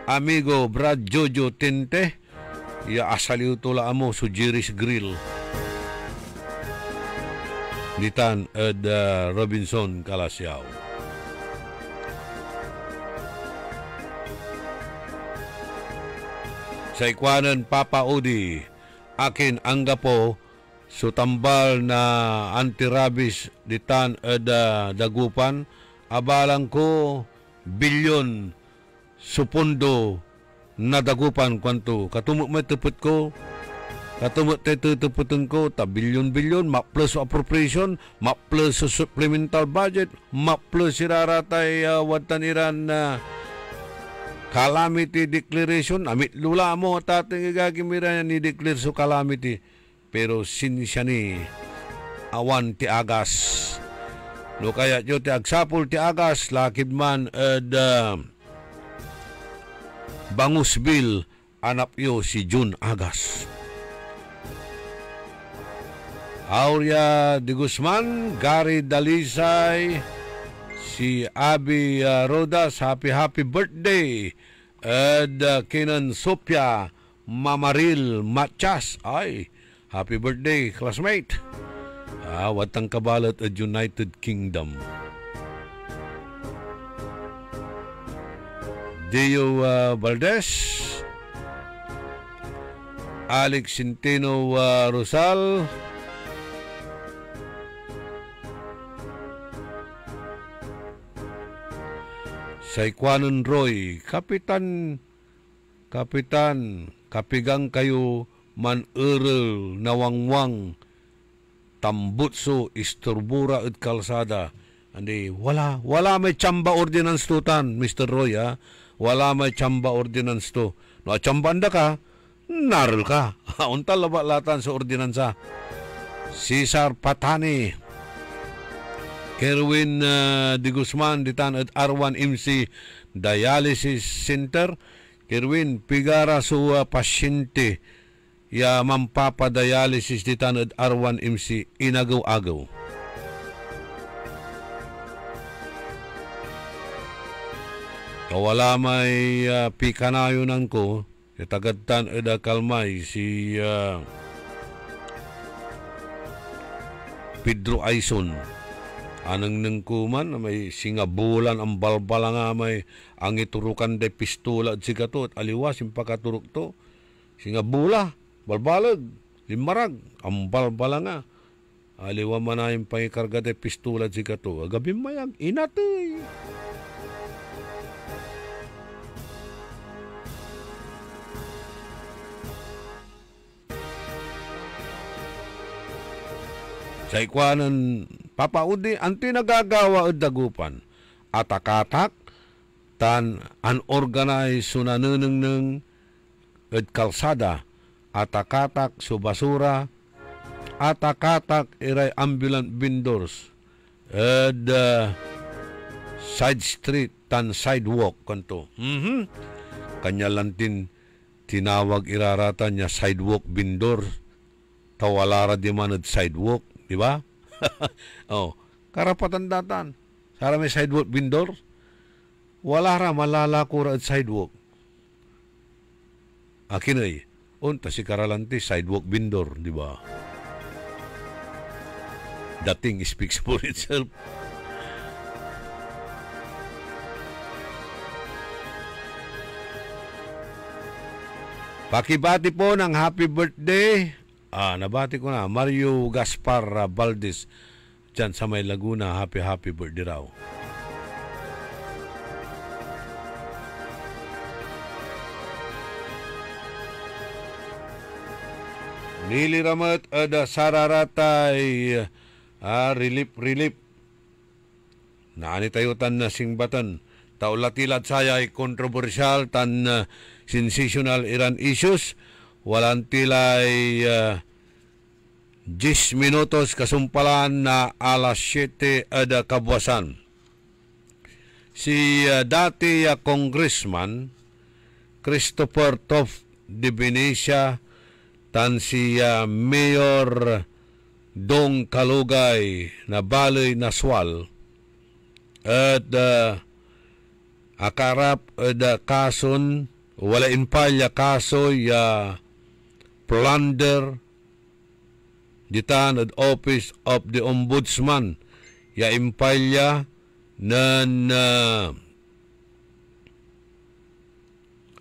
amigo Brad Jojo Tinte, ya asaliw tula mo sa Jerry's Grill. Nitan at Robinson Calasiao. Sa ikwanan Papa Udi, akin ang gapo sutambal na anti-rabies ditan at dagupan, abalang ko bilyon supundo na dagupan kwanto. Katumok may tupot ko, katumok tayo tuputin ko, ta bilyon-bilyon, ma-plus appropriation, ma-plus supplemental budget, ma-plus siraratay watan iran na calamity declaration. Amit lula mo tating igagimira ni declare so calamity. Pero sinisya ni awan ti agas. No kaya yo ti agsapol ti agas lakib man ed Bangus Bill anak yo si June Agas. Aurea de Guzman, Gary Dalisay, si Abby Rodas, happy birthday. And kinan Sophia Mamaril Machas, ay happy birthday classmate. Watang kabalat at United Kingdom. Deo Valdez, Alex Centeno Rosal, Saikwanon Roy, Kapitan, kapigang kayo man-urel nawangwang, tambutso, isturbura at kalsada. Andi, wala may chamba ordinance to tan, Mr. Roy, ha? Wala may chamba ordinance to. No, chamba anda ka, naril ka. Untal latan sa ordinansa. Cesar Patani, Kerwin de Guzman ditan at R1 MC Dialysis Center. Kerwin, pigara sa pasyente ya mampapadialysis ditan at R1 MC inagaw-agaw. Kawala may pikanayonan ko, itagatan eda kalmay si Pedro Aison. Anang nangkuman, may singabulan ang balbala nga may ang iturukan de pistola at sigato at aliwas yung pakaturok to. Singabula, balbalag, limarag, ang balbala nga. Aliwa man na yung pangikarga de pistola at sigato. Agabi mayag, inatoy. Sa ikwanan, Papa Udi, ang tinagagawa at dagupan, atakatak, tan unorganized sunanunung at kalsada, atakatak so basura, atakatak iray ambulant vendors, at side street, tan sidewalk, kanto. Kanya lantin, tinawag irarata niya sidewalk vendor, tawalara di man at sidewalk, di ba? Oh, karapatan datan. Sara may sidewalk vendor, wala ra malalako ra at sidewalk. Akin ay, unta si karalanti sidewalk vendor, di ba? The thing speaks for itself. Pakibati po ng happy birthday. Nabati ko na. Mario Gaspar Valdez. Diyan sa May Laguna. Happy birthday raw. Niliramat ada sararatay relief. Naani tayutan na singbatan. Taulatilad saya ay kontrobersyal tan sensational Iran issues. Walang tilay 10 minutos kasumpalan na alas 7 ada kabuwasan. Si dati Congressman Christopher Toft de Venecia tan si Mayor Dong Kalugay na Baloy Naswal at akarap kason wala impalya kaso plunder ditan at Office of the Ombudsman impalya nan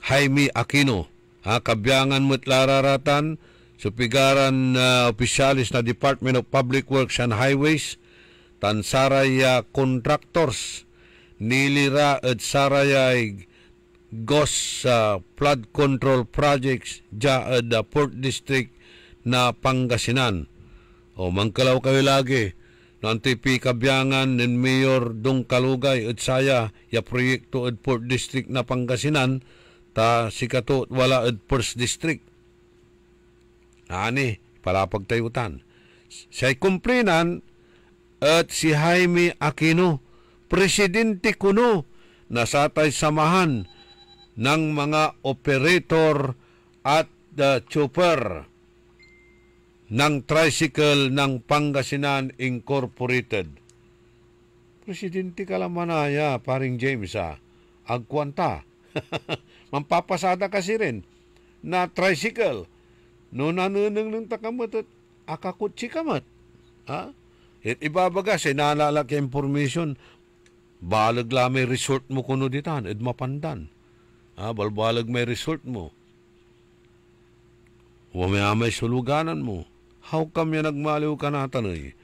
Jaime Aquino kabyangan mo't lararatan supigaran opisyalis na Department of Public Works and Highways tan saraya contractors nilira at sarayay ghost flood control projects at Port District na Pangasinan. Mangkalaw kayo lagi nantipi kabyangan ng Mayor Dong Kalugay at saya proyekto at Port District na Pangasinan ta sikato wala at First District. Palapagtayutan. Siya'y kumplinan at si Jaime Aquino, presidente kuno, nasatay samahan ng mga operator at chopper ng tricycle ng Pangasinan Incorporated. Presidente ka lang manaya, paring James agkwanta. Mampapasada kasi rin na tricycle. No nanunang ng takamot at akakutsi kamat. It ibabaga, sinalala ka information, balag la may resort mo kuno ditan, ed mapandan. Balbalag may resort mo. May suluganan mo. How come yan nagmaliw ka natanay?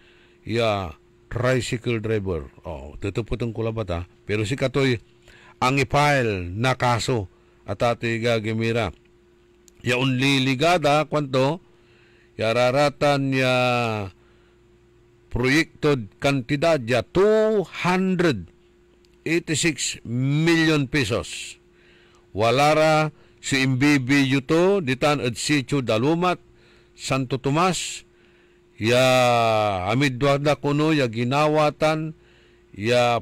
Tricycle driver. Tutuputong kulabata. Pero si Katoy, ang ipile na kaso at ati gagamira. Only ligada kwanto yararatan proyektod kantidad 286 million pesos. Walara si MBB yuto ditan at sitio Dalumat Santo Tomas amidwada kuno ginawatan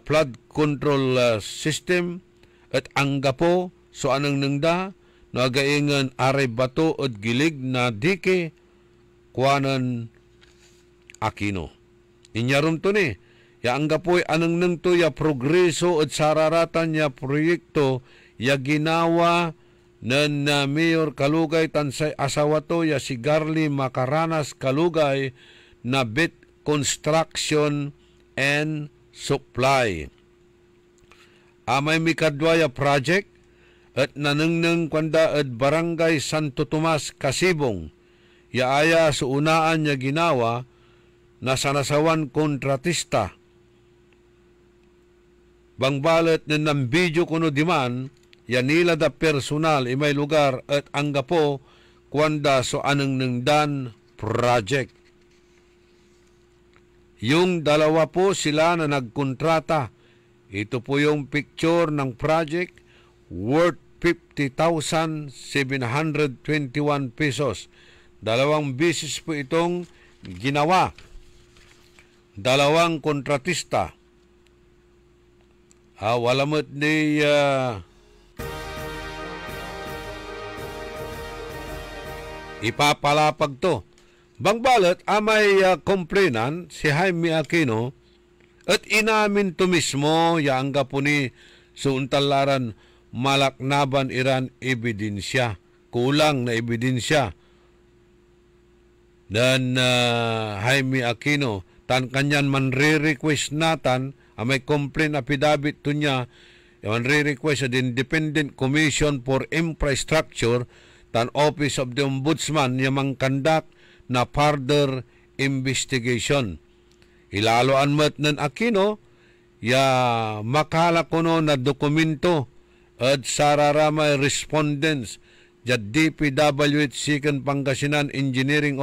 flood control system at anggapo so anang nangda nagaingan aray bato at gilig na dike kuanan Aquino. Inyarum to ni, anggapoy anang nang to progreso at sararatan proyekto ginawa nan Mayor Kalugay tansay asawa to si Garly Macaranas Kalugay na Bit Construction and Supply. Amay mikadwaya project at nanangnang kwanda at Barangay Santo Tomas, Kasibong. Yaaya sa unaan ginawa na sanasawan kontratista. Bangbalat na nambidyo kuno diman, nila da personal may lugar at anggapo kwanda so anang nangdan project. Yung dalawa po sila na nagkontrata. Ito po yung picture ng project worth 50,721 pesos. Dalawang beses po itong ginawa. Dalawang kontratista. Walamot ni ipapalapag to. Bangbalot, amay komplainan si Jaime Aquino at inamin to mismo yaangga po ni suuntalaran malaknaban Iran ebidensya. Kulang na ebidensya. Dan Jaime Aquino tan kanyan man re-request natan, may complaint affidavit to niya, man re-request sa Independent Commission for Infrastructure, tan Office of the Ombudsman, yung conduct na further investigation. Ilaloan mat ng Aquino, ya makala kuno na dokumento at sararamay respondents ja DPWH Second Pangasinan Engineering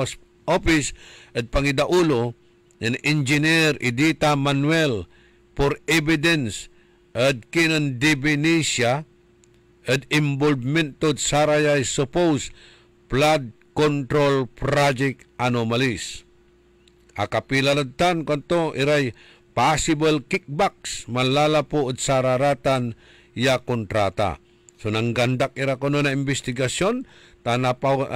Office at Pangidaulo and Engineer Edita Manuel for evidence at kinan Divinesia at involvement to sarayay supposed flood control project anomalies. Akapilanadtan kanto iray possible kickbacks malalapo at sararatan ya kontrata. So nanggandak ira kuno na investigasyon tanapaw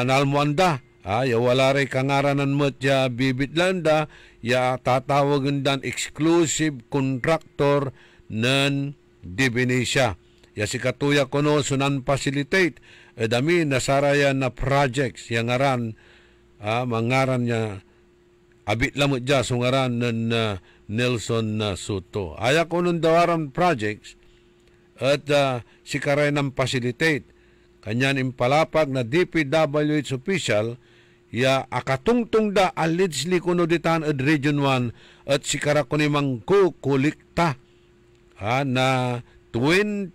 nalmuanda ya wala ray kangaranan mo ya bibitlanda ya tatawagan dan exclusive contractor ng Divinesia. Ya si katuya kuno sunan facilitate dami nasarayan na projects yang ngaran mangaran niya abit lamot dya sungaran ng Nelson Soto. Aya ko nung dawaran projects at si karay ng facilitate. Kanyan impalapag na DPWH official ya akatungtung da allegedly kuno ditan at Region 1 at si kara ko ni mangkukulikta na 20%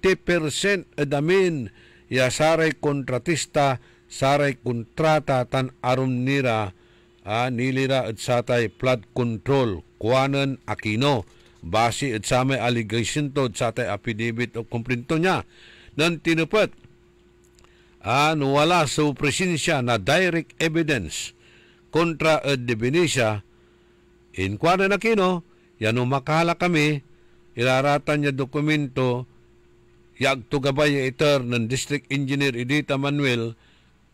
adamin ya saray kontratista saray kontrata tan arum nira nilira at satay flood control kuanan Aquino base at sa may allegation to at satay affidavit o kumplinto niya nan tinupad wala sa presensya na direct evidence kontra at Divinesia in kuanan Aquino yan makala kami ilaratan niya dokumento yagto gabay iter ng District Engineer Edita Manuel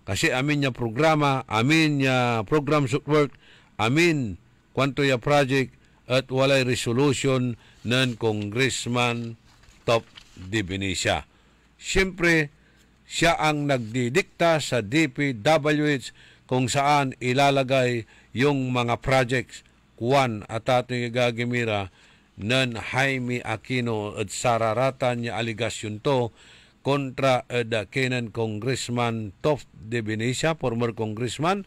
kasi amin niya programa, amin niya program work, amin kwanto ya project at walay resolution ng Congressman Top Divinesia. Siyempre, siya ang nagdidikta sa DPWH kung saan ilalagay yung mga projects kuwan at ating gagimira ng Jaime Aquino at sararatan niya aligasyon to kontra kenan Congressman Top Divinesia, former congressman,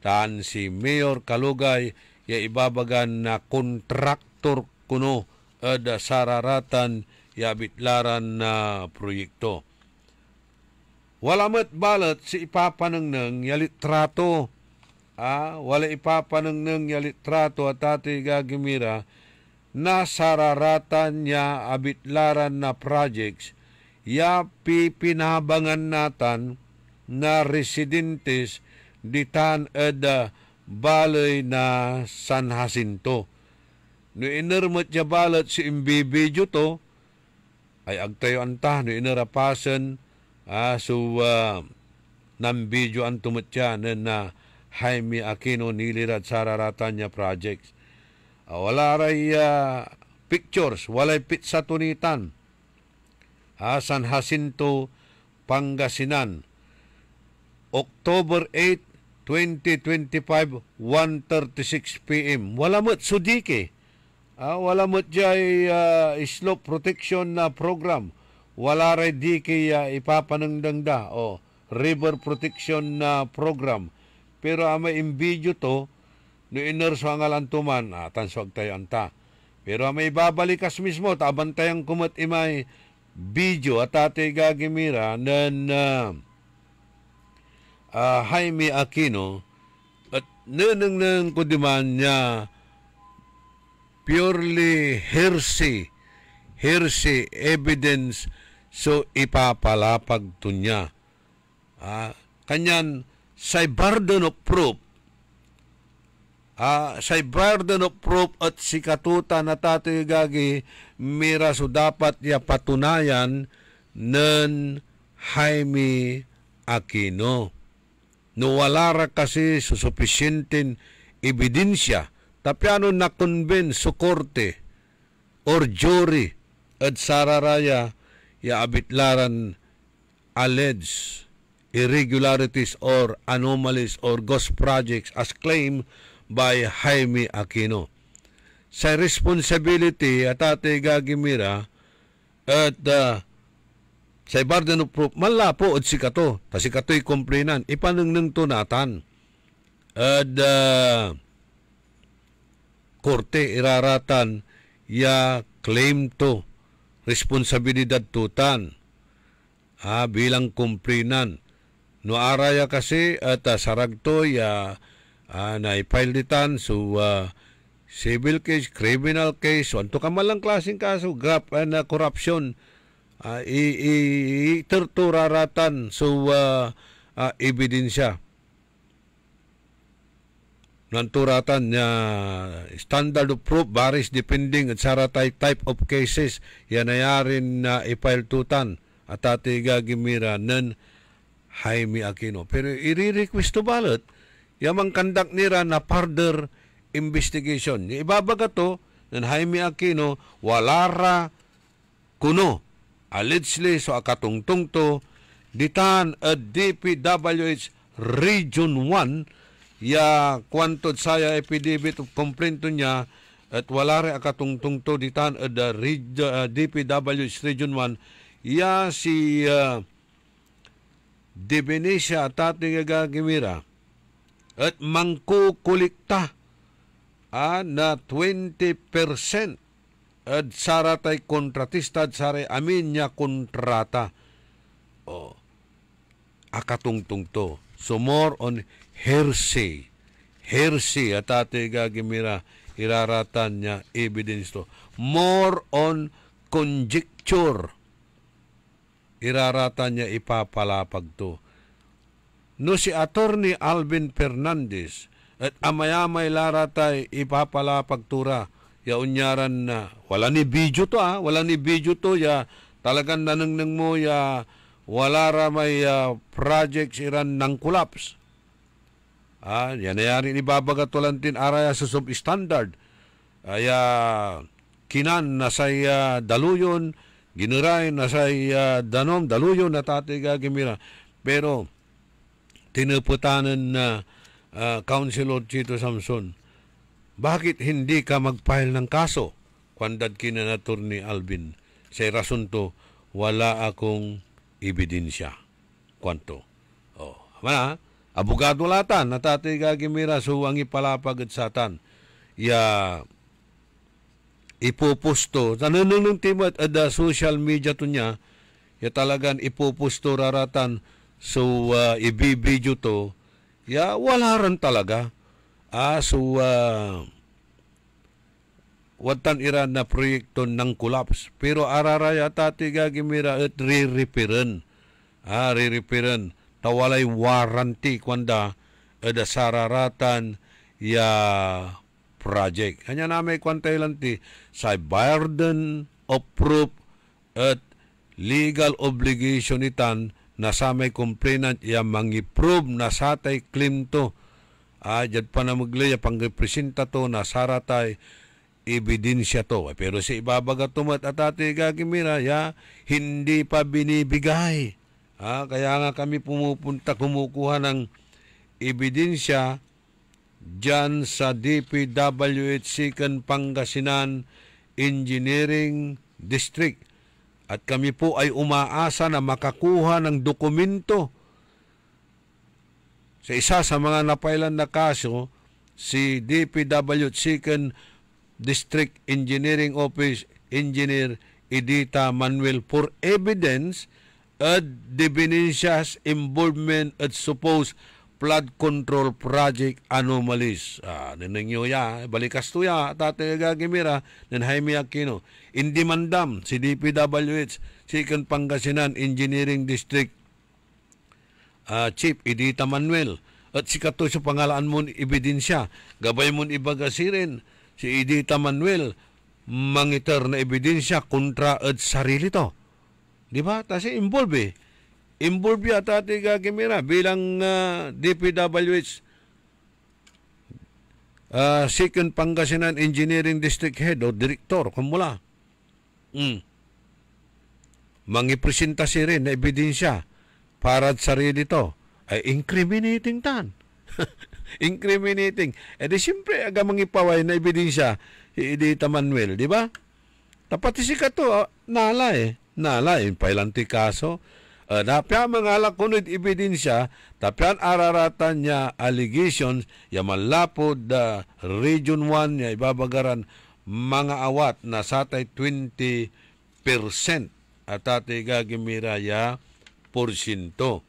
taan si Mayor Kalugay ya ibabagan na kontraktor kuno sararatan ya bitlaran na proyekto. Wala mat balat si ipapanangnang yalitrato. Wala ipapanangnang yalitrato at ati gagimira na sararatan niya abitlaran na projects ya pipinabangan natan na residentes ditan eda balay na San Jacinto. No inermat ya balat si imbibidyo to, ay agtayo anta, no inerapasan, nambidyo ang tumatya na Jaime Aquino nilirat sararatan niya projects. Wala ray pictures, walay pizza tunitan. San Jacinto, Pangasinan. October 8, 2025, 1:36 p.m. Wala mo't sudike. Wala mo't jay slope protection na program. Wala ray dike ipapanangdangda o river protection na program. Pero may imbidyo to, no inerso ang alantuman, tanswag tayo anta. Pero may babalikas mismo, tabantayang kumat imay video at ate gagimira ng Jaime Aquino at nanang kudiman niya purely hearsay evidence so ipapalapag to niya. Kanyan say burden of proof at si katuta na tatay gagi mira so dapat ya patunayan ng Jaime Aquino. No wala ra kasi susupisyenteng ebidensya tapyano na convince so korte or jury at sararaya ya abitlaran alleged irregularities or anomalies or ghost projects as claimed by Jaime Aquino. Sa responsibility at ate gagimira at sa burden of proof, malapo at sikato. Ta sikato'y komplinan. Ipanungnung tunatan. At korte iraratan ya claim to responsibilidad tutan bilang kumplinan. No araya kasi at saragto ya na-file ditan so civil case, criminal case, so anto ka malang klaseng kaso, na corruption, iterturaratan so ebidensya. Nanturatan na standard of proof varies depending at saratay type of cases yan nayarin na i-file tutan at atiga gimira ng Jaime Aquino. Pero i-request to ballot yamang kandak nira na further investigation. Ibabaga to ng Jaime Aquino walara kuno allegedly so akatungtong to ditan at DPWH Region 1 ya kwantod saya epidemit of complaint niya at wala rin akatungtong to ditan at DPWH Region 1 ya si Dibenesia at ating gagimira at mangkukulikta na 20% at saratay kontratista at saray amin niya kontrata akatungtong to. So more on hearsay at ate gagimira iraratan niya evidence to. More on conjecture iraratan niya ipapalapag to. No si Attorney Alvin Fernandez at amayamay laratay ipapalapag tura ya unyaran na wala ni video to wala ni video to ya talagang nanangnang mo ya wala ra may projects iran ng collapse. Yan nayari ni Babaga Tulantin araya sa substandard. Kinan na say daluyon, ginuray na say danom, daluyon na tatiga gimira. Pero tinuputanan na Councilor Chito Samson, bakit hindi ka mag-file ng kaso? Kwandad kinanatur ni Alvin. Say rason to, wala akong ebidensya. Kwanto? Abogado latan, natatay gagimira, so ang ipalapag at satan. Ipupusto, nanunong timot at social media to niya, talagan ipupusto raratan, so ibibidyo to, wala rin talaga. Watan iran na proyekto ng collapse. Pero araraya tati gagimira at re-repairan. Re-repairan. Tawalay warranty kwanda ada sararatan ya project. Kanya namin kwantay lanti sa burden of proof at legal obligation itan na sa may complainant ya mangi-prove na satay claim to. Dyan pa na maglaya pang-representa to na saratay ebidensya to. Pero si Ibabaga tumat at ate gagimira hindi pa binibigay. Kaya nga kami kumukuha ng ebidensya dyan sa DPWH Second Pangasinan Engineering District. At kami po ay umaasa na makakuha ng dokumento. Sa isa sa mga napailan na kaso, si DPWH Second District Engineering Office Engineer Edita Manuel for evidence at Dibenencia's involvement at supposed flood control project anomalies. Ninyo balikas to tate gagimira ng Jaime Aquino. Indi mandam si DPWH Second Pangasinan Engineering District Chief Edita Manuel at si kato sa pangalaan mo ebidensya. Gabay mo ibagasirin si Edita Manuel mangiter na ebidensya kontra at sarili to. Di ba? Kasi involve Involve yata ati gagimira bilang DPWH Second Pangasinan Engineering District Head o Direktor, kumula. Mangipresentasi rin na ebidensya para at sarili to ay incriminating tan. incriminating. Di siyempre, aga mangipaway na ebidensya, Edita Manuel, di ba? Tapos si kato, nala pailanti kaso. Napya mga lakunod ebidensya, tapyan araratan niya allegations, ya malapod Region 1 niya ibabagaran mga awat na satay 20% at ati gagimira ya porsyento.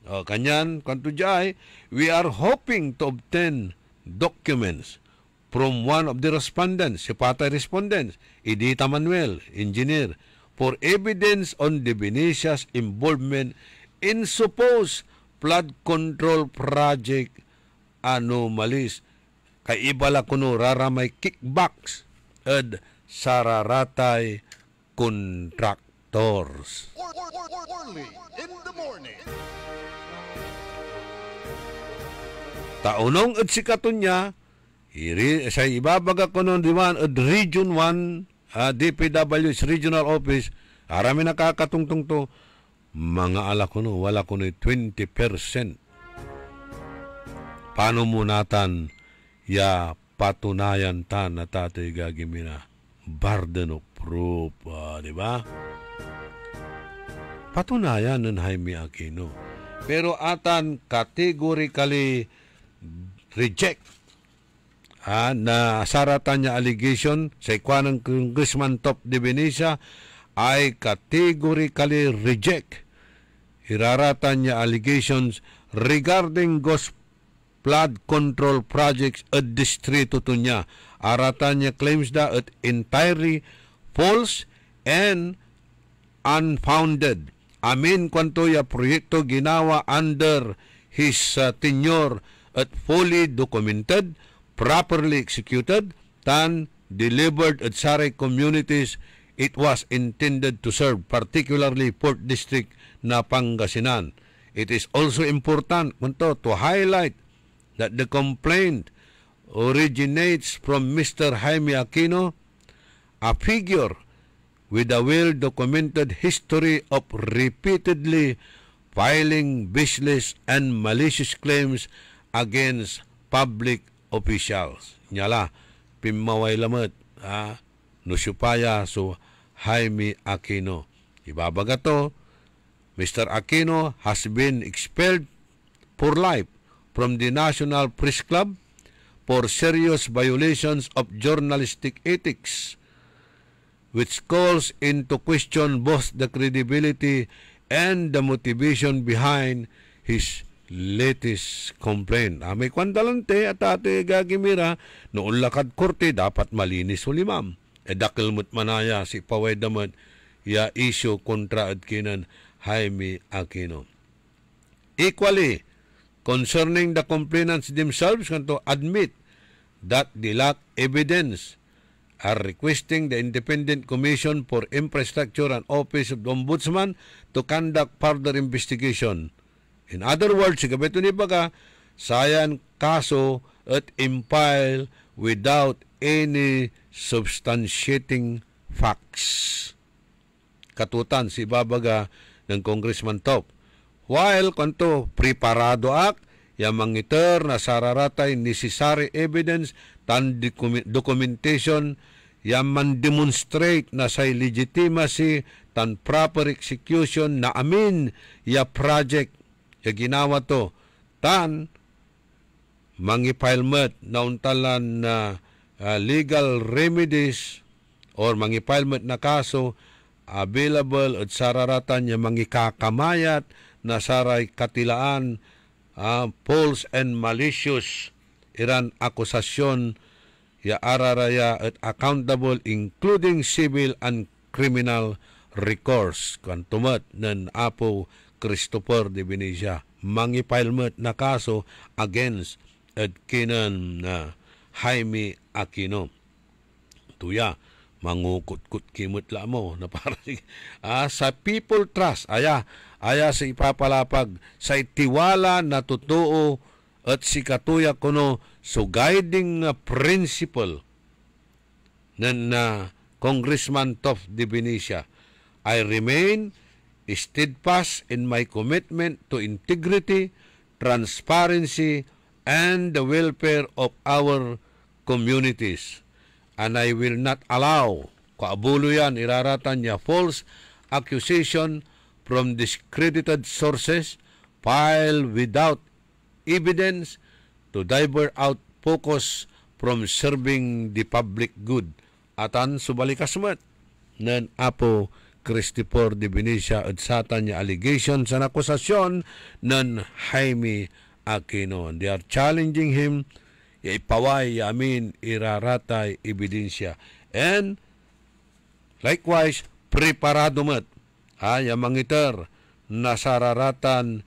Kanyan, kanto jay, we are hoping to obtain documents from one of the respondents, si patay respondents, Edita Manuel, engineer, for evidence on the Benicia's involvement in supposed flood control project anomalies. Kay ibala kuno raramay kickbacks at sararatay contractors. Early in the morning. Taunong at sikaton niya, sa ibabaga ko nun diman at Region 1, DPW's Regional Office, arami nakakatungtong to, mga ala ko no, wala ko no 20%. Paano mo natan ya patunayan tan na tatay gagimina? Burden of proof, di ba? Patunayan ng Jaime Aquino. Pero atan categorically reject na saratan niya allegation sa ikwa ng Congressman Top de Benicia ay categorically reject. Iraratan niya allegations regarding ghost flood control projects at distrito to niya. Aratan niya claims da at entirely false and unfounded. Amin kwanto ya proyekto ginawa under his tenure at fully documented, properly executed, tan delivered at saray communities it was intended to serve, particularly Port District na Pangasinan. It is also important to highlight that the complaint originates from Mr. Jaime Aquino, a figure with a well-documented history of repeatedly filing baseless and malicious claims against public officials. Nyala, pimaway lamat, nusyupaya so Jaime Aquino. Ibabaga to, Mr. Aquino has been expelled for life from the National Press Club for serious violations of journalistic ethics, which calls into question both the credibility and the motivation behind his latest complaint. May kwandalante at ate gagimira noong lakad korte dapat malinis o limam. Dakilmut manaya si paway damat ya issue kontra at kinan Jaime Aquino. Equally, concerning the complainants themselves kanto admit that they lack evidence, are requesting the Independent Commission for Infrastructure and Office of the Ombudsman to conduct further investigation. In other words, sigabito ni baga, sayan kaso at impile without any substantiating facts. Katutan si babaga ng Congressman Top. While kanto preparado act, yung mangiter na sararatay necessary evidence tan documentation yang man-demonstrate na say legitimacy tan proper execution na amin ya project ya ginawa to tan mangipilmet na untalan na legal remedies or mangipilmet na kaso available at sararatan ya mangikakamayat na saray katilaan false and malicious iran akusasyon ya araraya at accountable including civil and criminal recourse kantumat ng Apo Christopher de Benicia mangipilmet na kaso against at kinan Jaime Aquino. Tuya mangukut-kut kimot la mo na para sa people trust aya sa ipapalapag sa tiwala na totoo at si katuya kuno so guiding principle na Congressman Top de Benicia. I remain steadfast in my commitment to integrity, transparency, and the welfare of our communities. And I will not allow, kaabulo yan, iraratan niya, false accusation from discredited sources filed without evidence to divert out focus from serving the public good. Atan subalikasmat nan Apo Christopher de Benicia at satan niya allegation sa akusasyon ng Jaime Aquino. They are challenging him, ipaway, iraratay, ebidensya. And likewise, preparado mat, ya mangiter, nasararatan,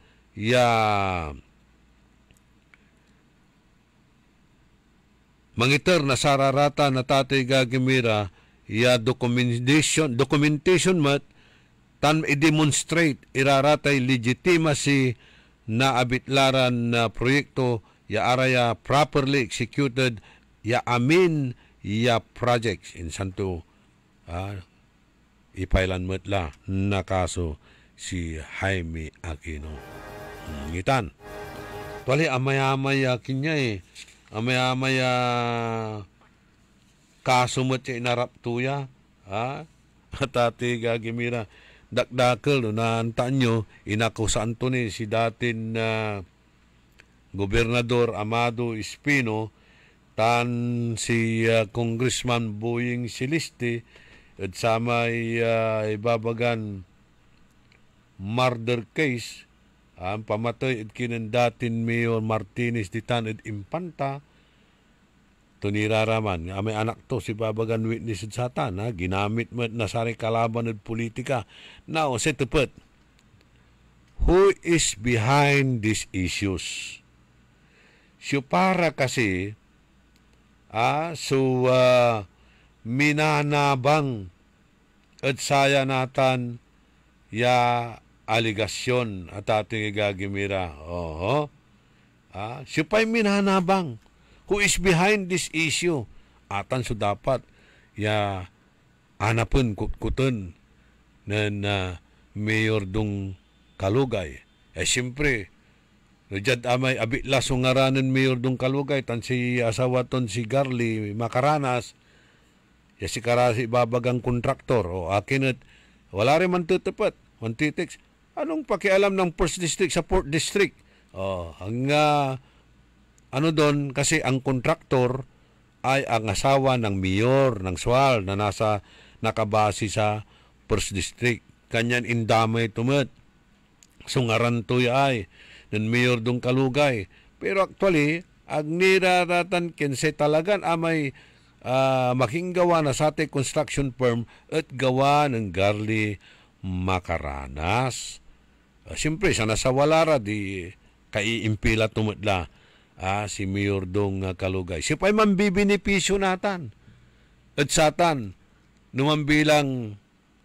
mangiter nasararatan na tatay gagimira, ya documentation mat, tan i-demonstrate, iraratay legitimacy na abitlaran na proyekto, ya araya properly executed, ya amin, ya projects in santo, ipailan matla na kaso si Jaime Aquino. Ngitan. Tuwali, amay-amay kinya amay-amay kaso mo siya inaraptuya, at ati gagimira, dakdakal, na antaan nyo, inakusaan to ni si datin Gobernador Amado Espino, tan si Congressman Boying Celeste, at samay ibabagan murder case, ang pamatay at kinandatin Mayor Martinez di Taned Impanta, tuniraraman, may anak to si babagan witness at satan, ginamit mo na sari kalaban at politika. Now, say to put, who is behind these issues? So para kasi, minanabang at saya natan ya aligasyon at ating igagimira. Siya pa'y minanabang. Who is behind this issue? Atan so dapat ya anapun kutkutan na Mayor Dong Kalugay. Siyempre, Jad amay abitla sungaranan Mayor Dong Kalugay, tan si asawa ton si Garly Makaranas, ya si Karasi babagang kontraktor, o akin at wala rin man tutupat, mantitix. Anong pakialam ng First District sa Fourth District? Ano doon, kasi ang kontraktor ay ang asawa ng mayor ng Sual na nakabase sa First District. Kanyan indamay tumat. Sungaran to ay ng Mayor Dong Kalugay. Pero actually, ang niraratan kinse talagan amay makinggawa na sa ating construction firm at gawa ng Garly Makaranas. Siyempre, sa nasawalara di kaiimpila tumatla si Mayor Dong Kalugay. Siya pa'y mambibinipisyo natan. At satan, numambilang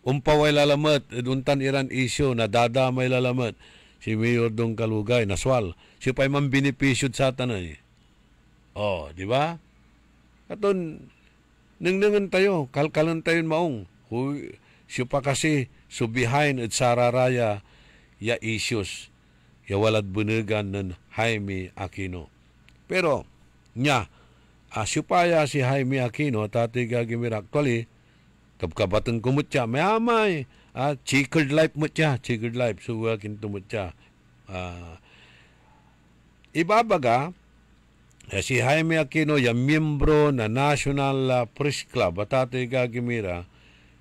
umpaway lalamat, at untan iran isyo na dadamay lalamat, si Mayor Dong Kalugay, naswal. Siya pa'y mambinipisyo at satan ay. Di ba? Katon, nangnan tayo, kalkalan tayo maong. Siya pa kasi subihain at sararaya ya issues, ya walad bunugan ng Jaime Aquino. Pero, supaya si Jaime Aquino, tati gagimira, actually, kabkabatan kumutya, may checkered life mutya, checkered life, so kintumutya. Ibabaga, si Jaime Aquino, yung miyembro na National Press Club, at tati gagimira,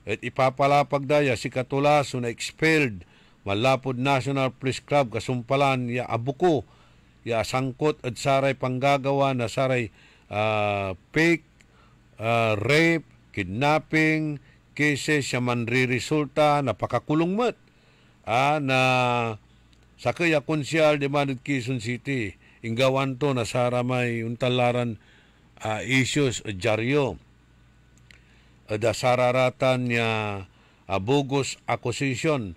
at ipapalapag daya si Katulaso na expelled malapod National Press Club, kasumpalan, ya abuko, ya sangkot at saray panggagawa na saray fake, rape, kidnapping, cases siya manri-resulta na pakakulong mat na sa kaya konsyal di Manod Quezon City inggawan to na saramay untalaran issues dyaryo da sararatan niya bogus accusation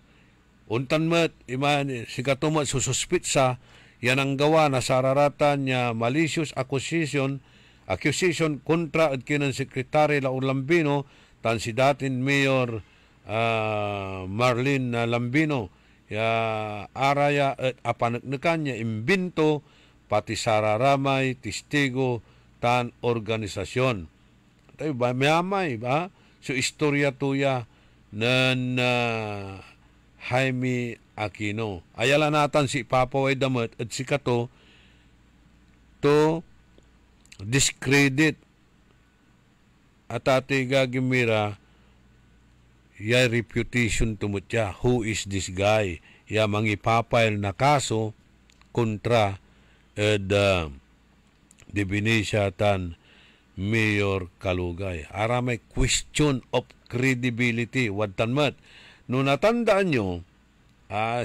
untan mat iman si katumat sususpitsa yan ang gawa na sararatan niya malicious accusation kontra at kinan Sekretary Laur Lambino tan si datin Mayor Marlene Lambino ya araya at apanagnakan niya imbinto pati sararamay, testigo, tan organisasyon. Tayo ba, mayamay ba? So, istorya tuya nan Jaime Aquino. Ayala natan si Papaway Damat at si Kato to discredit at ati gagimira ya reputation tumutya. Who is this guy? Ya mangipapile na kaso kontra di Benicia tan Mayor Kalugay. Ara may question of credibility. Wadtan mat. No natandaan nyo,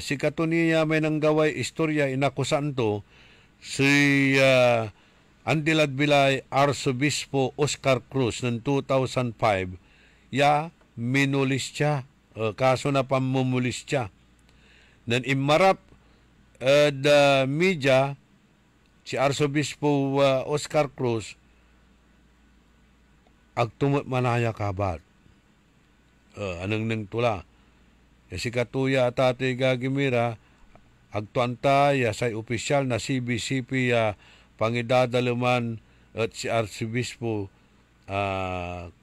si Kato niya may nanggaway istorya inakusan to si Andiladbilay Arsobispo Oscar Cruz ng 2005 ya minulis siya. Kaso na pamumulis siya. Nan imarap media si Arsobispo Oscar Cruz agtumot manaya kabat. Anong nang tula. Si Katuya at Ate Gagimira agtuanta ya say opisyal na CBCP pangidadaluman at si Arsobispo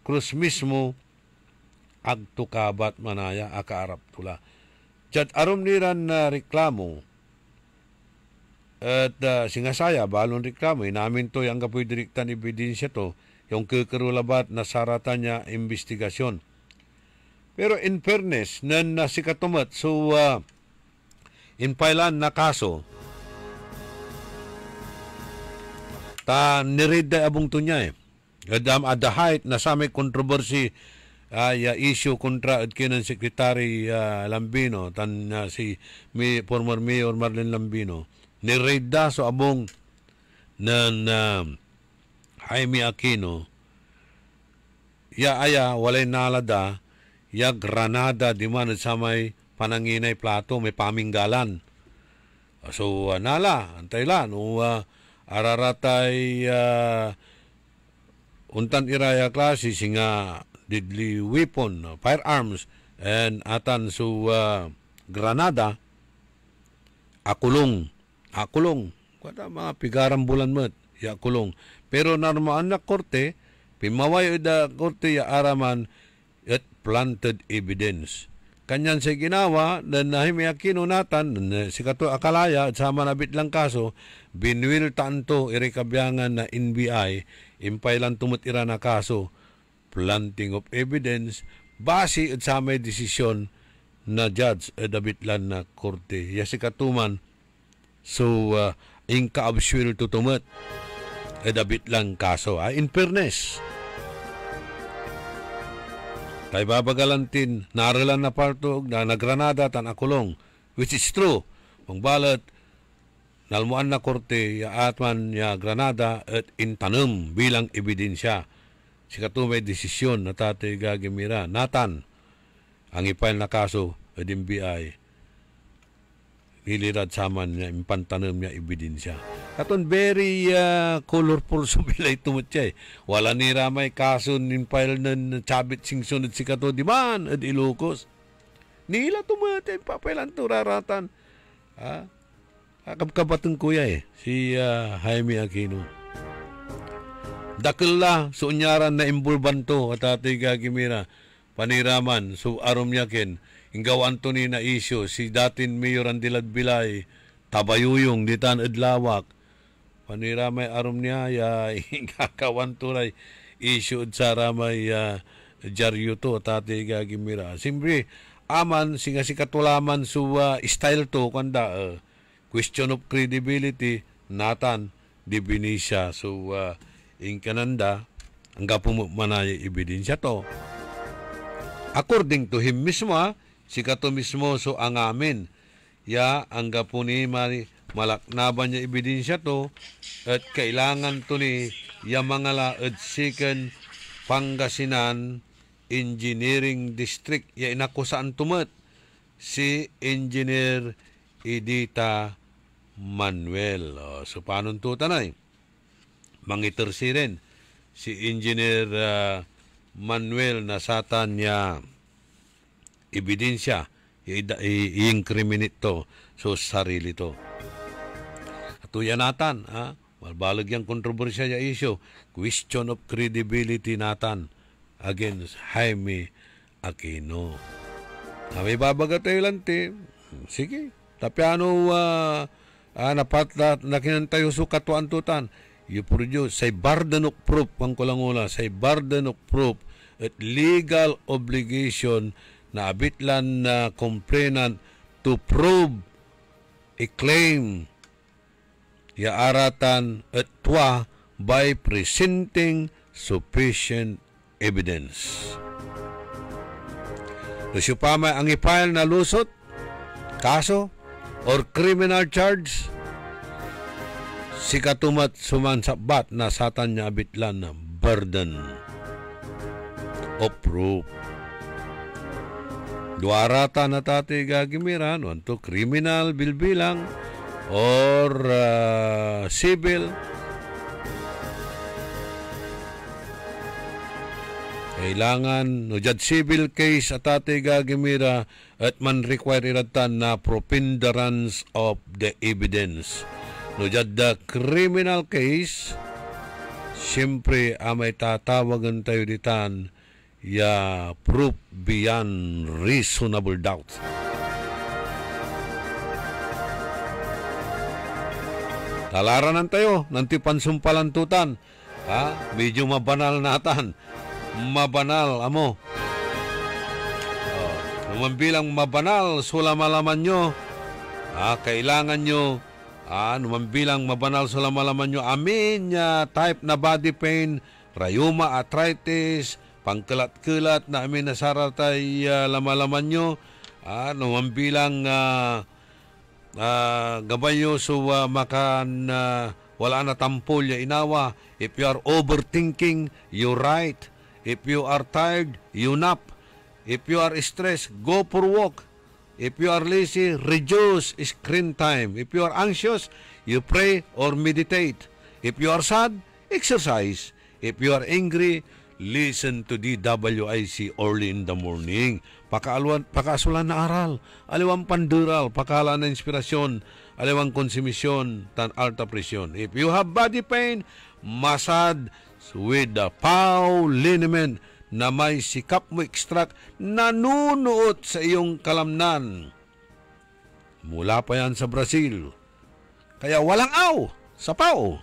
Cruz mismo agtukabat manaya akaarap tula. Jat arom niran na reklamo at singasaya balon reklamo namin to yung kapoy direktan ebidensya to yung kekerulabat na saratan niya investigasyon. Pero in fairness, nan si Katumat, so in pailan na kaso, ta niread da abong to niya at the height na sa may controversy issue kontra at kinan Secretary Lambino, tan si former Mayor Marlene Lambino, niread da so abong nan Jaime Aquino, walay nalada, granada di man sa may pananginay plato, may paminggalan. So, antay lang, araratay untan iraya klase, singa deadly weapon, firearms, and atan granada, akulong. Kada mga pigarang bulan mat, akulong. Pero narmaan na korte, pimaway da korte araman at planted evidence. Kanyan sa ginawa, na Jaime Aquino natan, si Kato Akalaya, at sama nabit lang kaso, binwil tanto irikabyangan na NBI, impailan tumutira na kaso, planting of evidence, base at sa may desisyon na judge at abitlan na korte. Ya si Katuman, so, inka-absuel tutumut. Edabit lang kaso. In fairness, tayo babagalantin, naralan na partog, na nagranada, tan akulong, which is true. Pangbalat, nalmuan na korte, atman ya granada, at intanam bilang ebidensya. Si Katumay desisyon na Tatay Gagimira, natan, ang ipail na kaso, at NBI, nilirad saman niya, impantanam niya ebidensya. Katon very colorful so bilay tumutya Wala ni ramay kaso nin file ng Chabit Singson at si Kato di man at Ilocos. Nila tumutya papailan to raratan. Kakabkabatong kuya si Jaime Aquino. Dakila so unyaran na imbulban to at Tatay Gagimira paniraman so arom yakin Ingaw Anthony na issue, si datin Mayor Andiladbilay, tabayuyong, ditan adlawak, paniramay arom niya, ingakawan tulay, issue sa ramay jaryo to, Tatay Gagimira. Siyempre, aman, singa si katulaman su style to, kanda, question of credibility, natan, di Benicia, so, in Canada, hanggang pumanay ebidensya to. According to him mismo, si Kato mismo so ang amin. Ang gapuni malaknaban niya ebidensya to at kailangan to ni mga laad sikan Pangasinan Engineering District. Inakusaan tumat si Engineer Edita Manuel. So paano to tanay? Mangitersi rin si Engineer Manuel na satan niya ebidensya, i-incriminate to so sarili to. tuyanatan, ha? Malbalag yung kontrobersya ya issue. Question of credibility natan against Jaime Aquino. May babagat tayo lang, sige. Tapi napat na kinantayo su katuan tutan. You produce say burden of proof, pang kulangula, say burden of proof at legal obligation na abitlan na complainant to prove a claim yaaratan at twa by presenting sufficient evidence. Nasyupama ang ipile na lusot, kaso, or criminal charge, si katumat sumansabat na satan niya abitlan na burden of proof. Duarata na tate gagimiran, wanto criminal bilbilang, or civil. Kailangan no judge civil case at ate gagimira at man require iratan na preponderance of the evidence. No judge the criminal case, siyempre may tatawagan tayo ditan ya proof beyond reasonable doubt. Talaranan tayo, nanti pansumpalantutan. Medyo mabanal natan. Mabanal, amo. Numambilang mabanal, sulamalaman nyo. Kailangan nyo, numambilang mabanal, sulamalaman nyo. Amin, type na body pain, rheuma, arthritis, pangkalat-kalat na amin nasaratay lamalaman nyo. Numambilang gabayo so makan wala na tampol ya inawa. If you are overthinking, you write. If you are tired, you nap. If you are stressed, go for walk. If you are lazy, reduce screen time. If you are anxious, you pray or meditate. If you are sad, exercise. If you are angry, listen to DWIC early in the morning. Pakasulan na aral, aliwang pandural, pakala na inspirasyon, aliwang konsumisyon, tan alta presyon. If you have body pain, massage with the Pau liniment na may sikap mo extract nanunuot sa iyong kalamnan. Mula pa yan sa Brazil. Kaya walang aw sa Pau.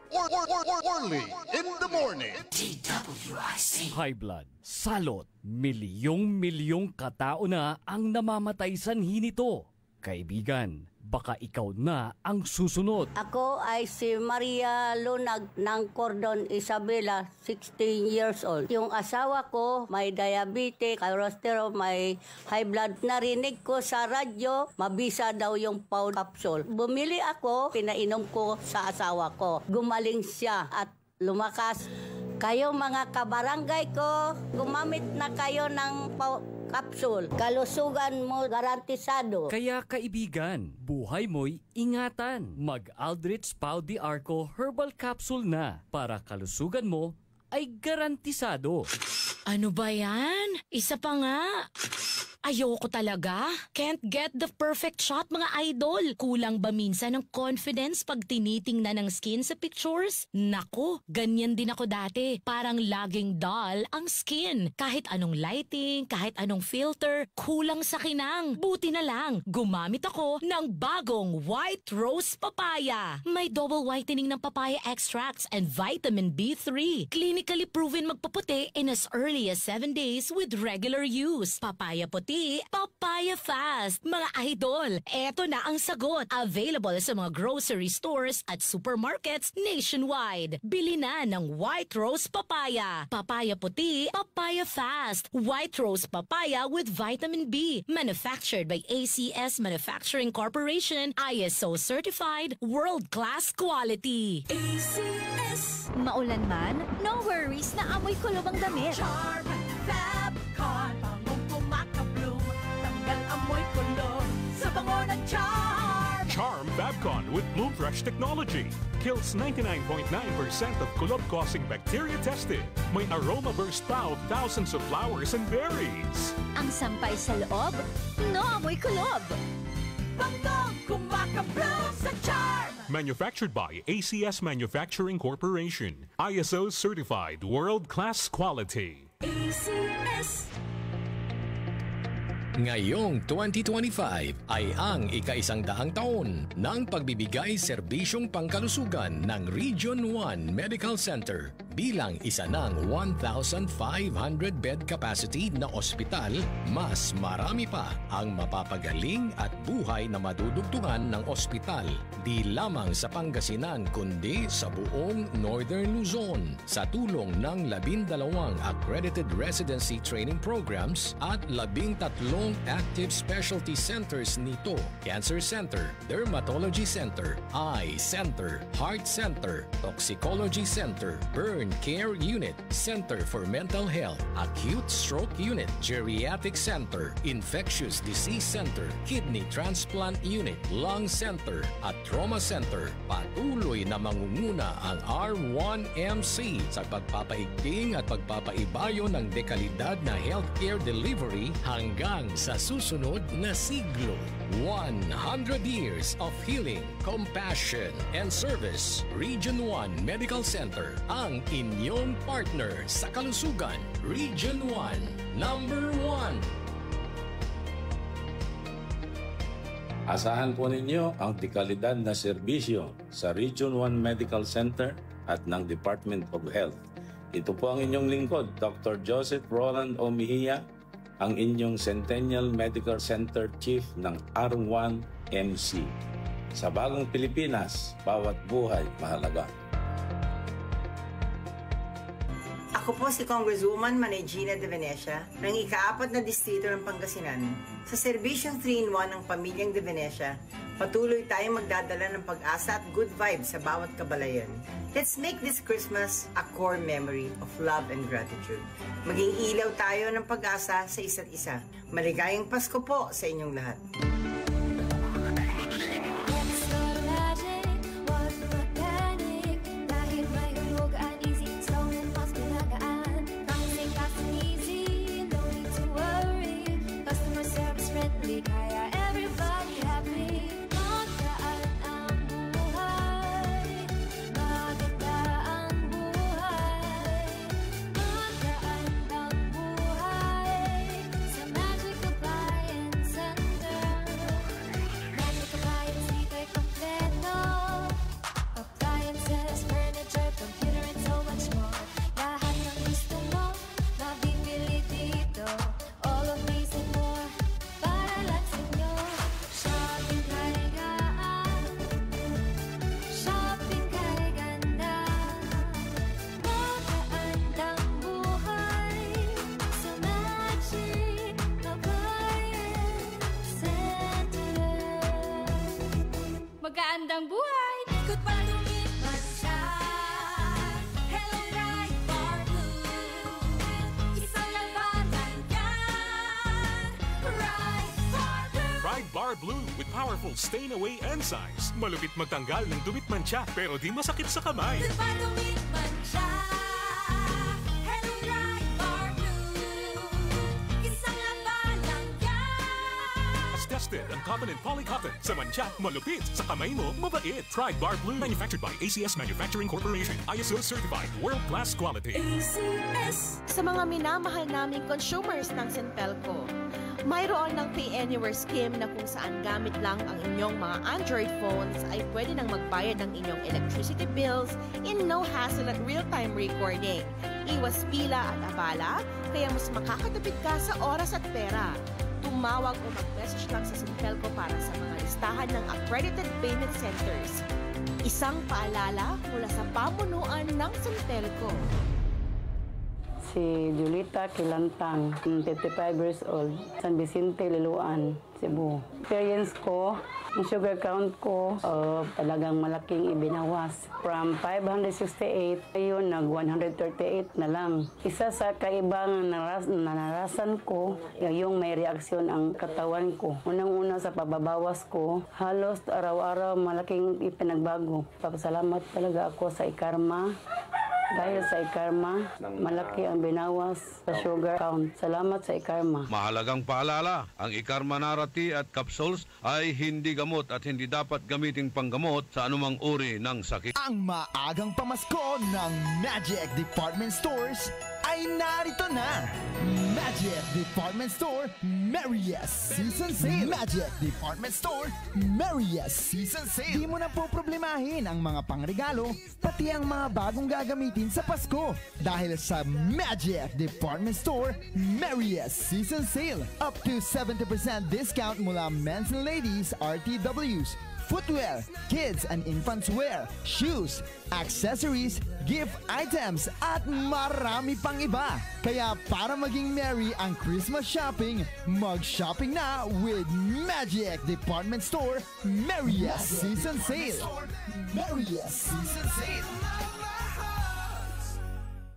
Early in the morning. DWIC. High blood, salot, milyong-milyong katao na ang namamatay sanhi nito. Kaibigan, baka ikaw na ang susunod. Ako ay si Maria Lunag ng Cordon Isabela, 16 years old. Yung asawa ko may diabetes, cholesterol, may high blood. Narinig ko sa radyo, mabisa daw yung Pau capsule. Bumili ako, pinainom ko sa asawa ko. Gumaling siya at lumakas. Kayo mga kabarangay ko, gumamit na kayo ng Pau capsule. Kalusugan mo garantisado. Kaya kaibigan, buhay mo'y ingatan. Mag-Aldrich Pau de Arco Herbal Capsule na para kalusugan mo ay garantisado. Ano ba yan? Isa pa nga. Ayoko talaga. Can't get the perfect shot, mga idol. Kulang ba minsan ng confidence pag tinitingnan ng skin sa pictures? Nako, ganyan din ako dati. Parang laging dull ang skin. Kahit anong lighting, kahit anong filter, kulang sa kinang. Buti na lang, gumamit ako ng bagong White Rose Papaya. May double whitening ng papaya extracts and vitamin B3. Clinically proven magpaputi in as early as 7 days with regular use. Papaya puti, papaya fast. Mga idol, eto na ang sagot. Available sa mga grocery stores at supermarkets nationwide. Bili na ng White Rose Papaya. Papaya puti, papaya fast. White Rose Papaya with vitamin B. Manufactured by ACS Manufacturing Corporation. ISO certified, world-class quality. ACS. Maulan man, no worries na amoy kulob ang damit. Charm Fabcon, bangong kumakabloom. Tanggal amoy kulob sa bango ng Charm. Charm Fabcon with Bloom Fresh technology kills 99.9% of kulob-causing bacteria tested. May aroma burst pa of thousands of flowers and berries. Ang sampay sa loob, no amoy kulob. Bangong kumakabloom sa Charm. Manufactured by ACS Manufacturing Corporation. ISO certified world-class quality. ACS. Ngayong 2025 ay ang ika-100 taon ng pagbibigay serbisyong pangkalusugan ng Region 1 Medical Center bilang isa ng 1,500 bed capacity na ospital. Mas marami pa ang mapapagaling at buhay na madudugtungan ng ospital di lamang sa Pangasinan kundi sa buong Northern Luzon sa tulong ng 12 accredited residency training programs at 13 active specialty centers nito: Cancer Center, Dermatology Center, Eye Center, Heart Center, Toxicology Center, Burn Care Unit, Center for Mental Health, Acute Stroke Unit, Geriatric Center, Infectious Disease Center, Kidney Transplant Unit, Lung Center at Trauma Center. Patuloy na mangunguna ang R1MC sa pagpapaigting at pagpapaibayo ng dekalidad na healthcare delivery hanggang sa susunod na siglo. 100 years of healing, compassion, and service. Region 1 Medical Center, ang inyong partner sa kalusugan. Region 1, number 1. Asahan po ninyo ang dekalidad na serbisyo sa Region 1 Medical Center at ng Department of Health. Ito po ang inyong lingkod, Dr. Joseph Roland O. Mejia, ang inyong Centennial Medical Center Chief ng R1MC. Sa bagong Pilipinas, bawat buhay mahalaga. Ako po si Congresswoman Manay Gina de Venecia ng ika-4 na distrito ng Pangasinan. Sa serbisyong 3-in-1 ng Pamilyang de Venecia, patuloy tayong magdadala ng pag-asa at good vibes sa bawat kabalayan. Let's make this Christmas a core memory of love and gratitude. Maging ilaw tayo ng pag-asa sa isa't isa. Maligayang Pasko po sa inyong lahat. Magandang buhay! Ikot pa lumipas siya. Hello, Ride Bar Blue. Isang labanan yan. Ride Bar Blue. Ride Bar Blue with powerful stain-away enzymes. Malupit magtanggal ng dumit mancha pero di masakit sa kamay. Ikot pa lumipas siya. Hello, Ride Bar Blue. Isang labanan yan. As tested ang cotton and polycotton. Sa mancha, malupit. Sa kamay mo, mabait. Ride Bar Blue. Manufactured by ACS Manufacturing Corporation. ISO certified world-class quality. ACS. Sa mga minamahal naming consumers ng Centelco, mayroon ng Pay Anywhere scheme na kung saan gamit lang ang inyong mga Android phones ay pwede nang magbayad ng inyong electricity bills in no hassle at real-time recording. Iwas pila at abala, kaya mas makakatipid ka sa oras at pera. Tumawag o mag-message lang sa Centelco para sa mga listahan ng accredited payment centers. Isang paalala mula sa pamunuan ng Centelco. Si Julita Kilantang, 55 years old, San Vicente, Liloan, Cebu. Experience ko, ang sugar count ko, talagang malaking ibinawas. From 568, ayun, nag-138 na lang. Isa sa kaibang nararasan ko, yung may reaksyon ang katawan ko. Unang-una sa pababawas ko, halos araw-araw malaking ipinagbago. Papasalamat talaga ako sa ikarma Dahil sa ikarma, malaki ang binawas sa sugar count. Salamat sa ikarma. Mahalagang paalala, ang ikarma narati at capsules ay hindi gamot at hindi dapat gamitin panggamot sa anumang uri ng sakit. Ang maagang pamasko ng Magic Department Stores ay narito na. Magic Department Store Merriest Season Sale. Magic Department Store Merriest Season Sale. Di mo na po problemahin ang mga pangregalo, pati ang mga bagong gagamitin sa Pasko. Dahil sa Magic Department Store Merriest Season Sale. Up to 70% discount mula men's and ladies RTWs, footwear, kids and infants wear, shoes, accessories, gift items, at marami pang iba. Kaya para maging merry ang Christmas shopping, mag-shopping na with Magic Department Store Merriest Season Sale. Merriest Season Sale.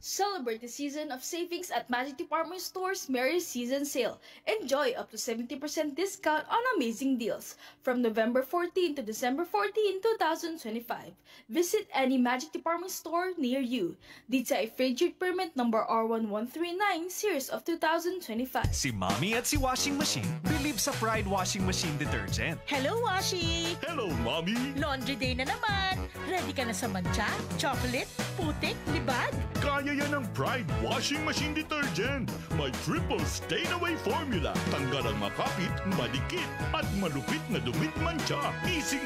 Celebrate the season of savings at Magic Department Store's Merry Season Sale. Enjoy up to 70% discount on amazing deals from November 14 to December 14, 2025. Visit any Magic Department Store near you. DTI Frigid Permit number R1139 series of 2025. Si Mommy at si Washing Machine believe sa Pride Washing Machine Detergent. Hello, Washi! Hello, Mommy! Laundry day na naman! Ready ka na sa mancha, chocolate, putik, libag? Kaya yan ang Pride Washing Machine Detergent. May triple stain-away formula. Tanggal ang makapit, madikit, at malupit na dumit mancha. Easy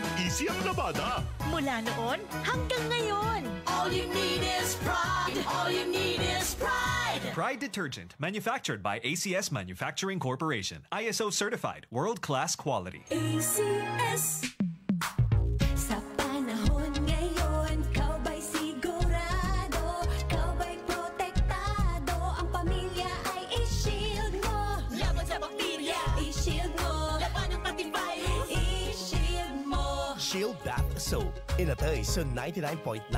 ang labada. Mula noon hanggang ngayon. All you need is pride. All you need is pride. Pride Detergent, manufactured by ACS Manufacturing Corporation. ISO certified, world-class quality. ACS. Sa panahon ngayon, kau ba'y sigurado? Kau ba'y protektado? Ang pamilya ay i-shield mo. Laban sa bakterya, i-shield mo. Laban ng pati virus, i-shield mo. Shield Bath Soap. Inatay sa 99.9%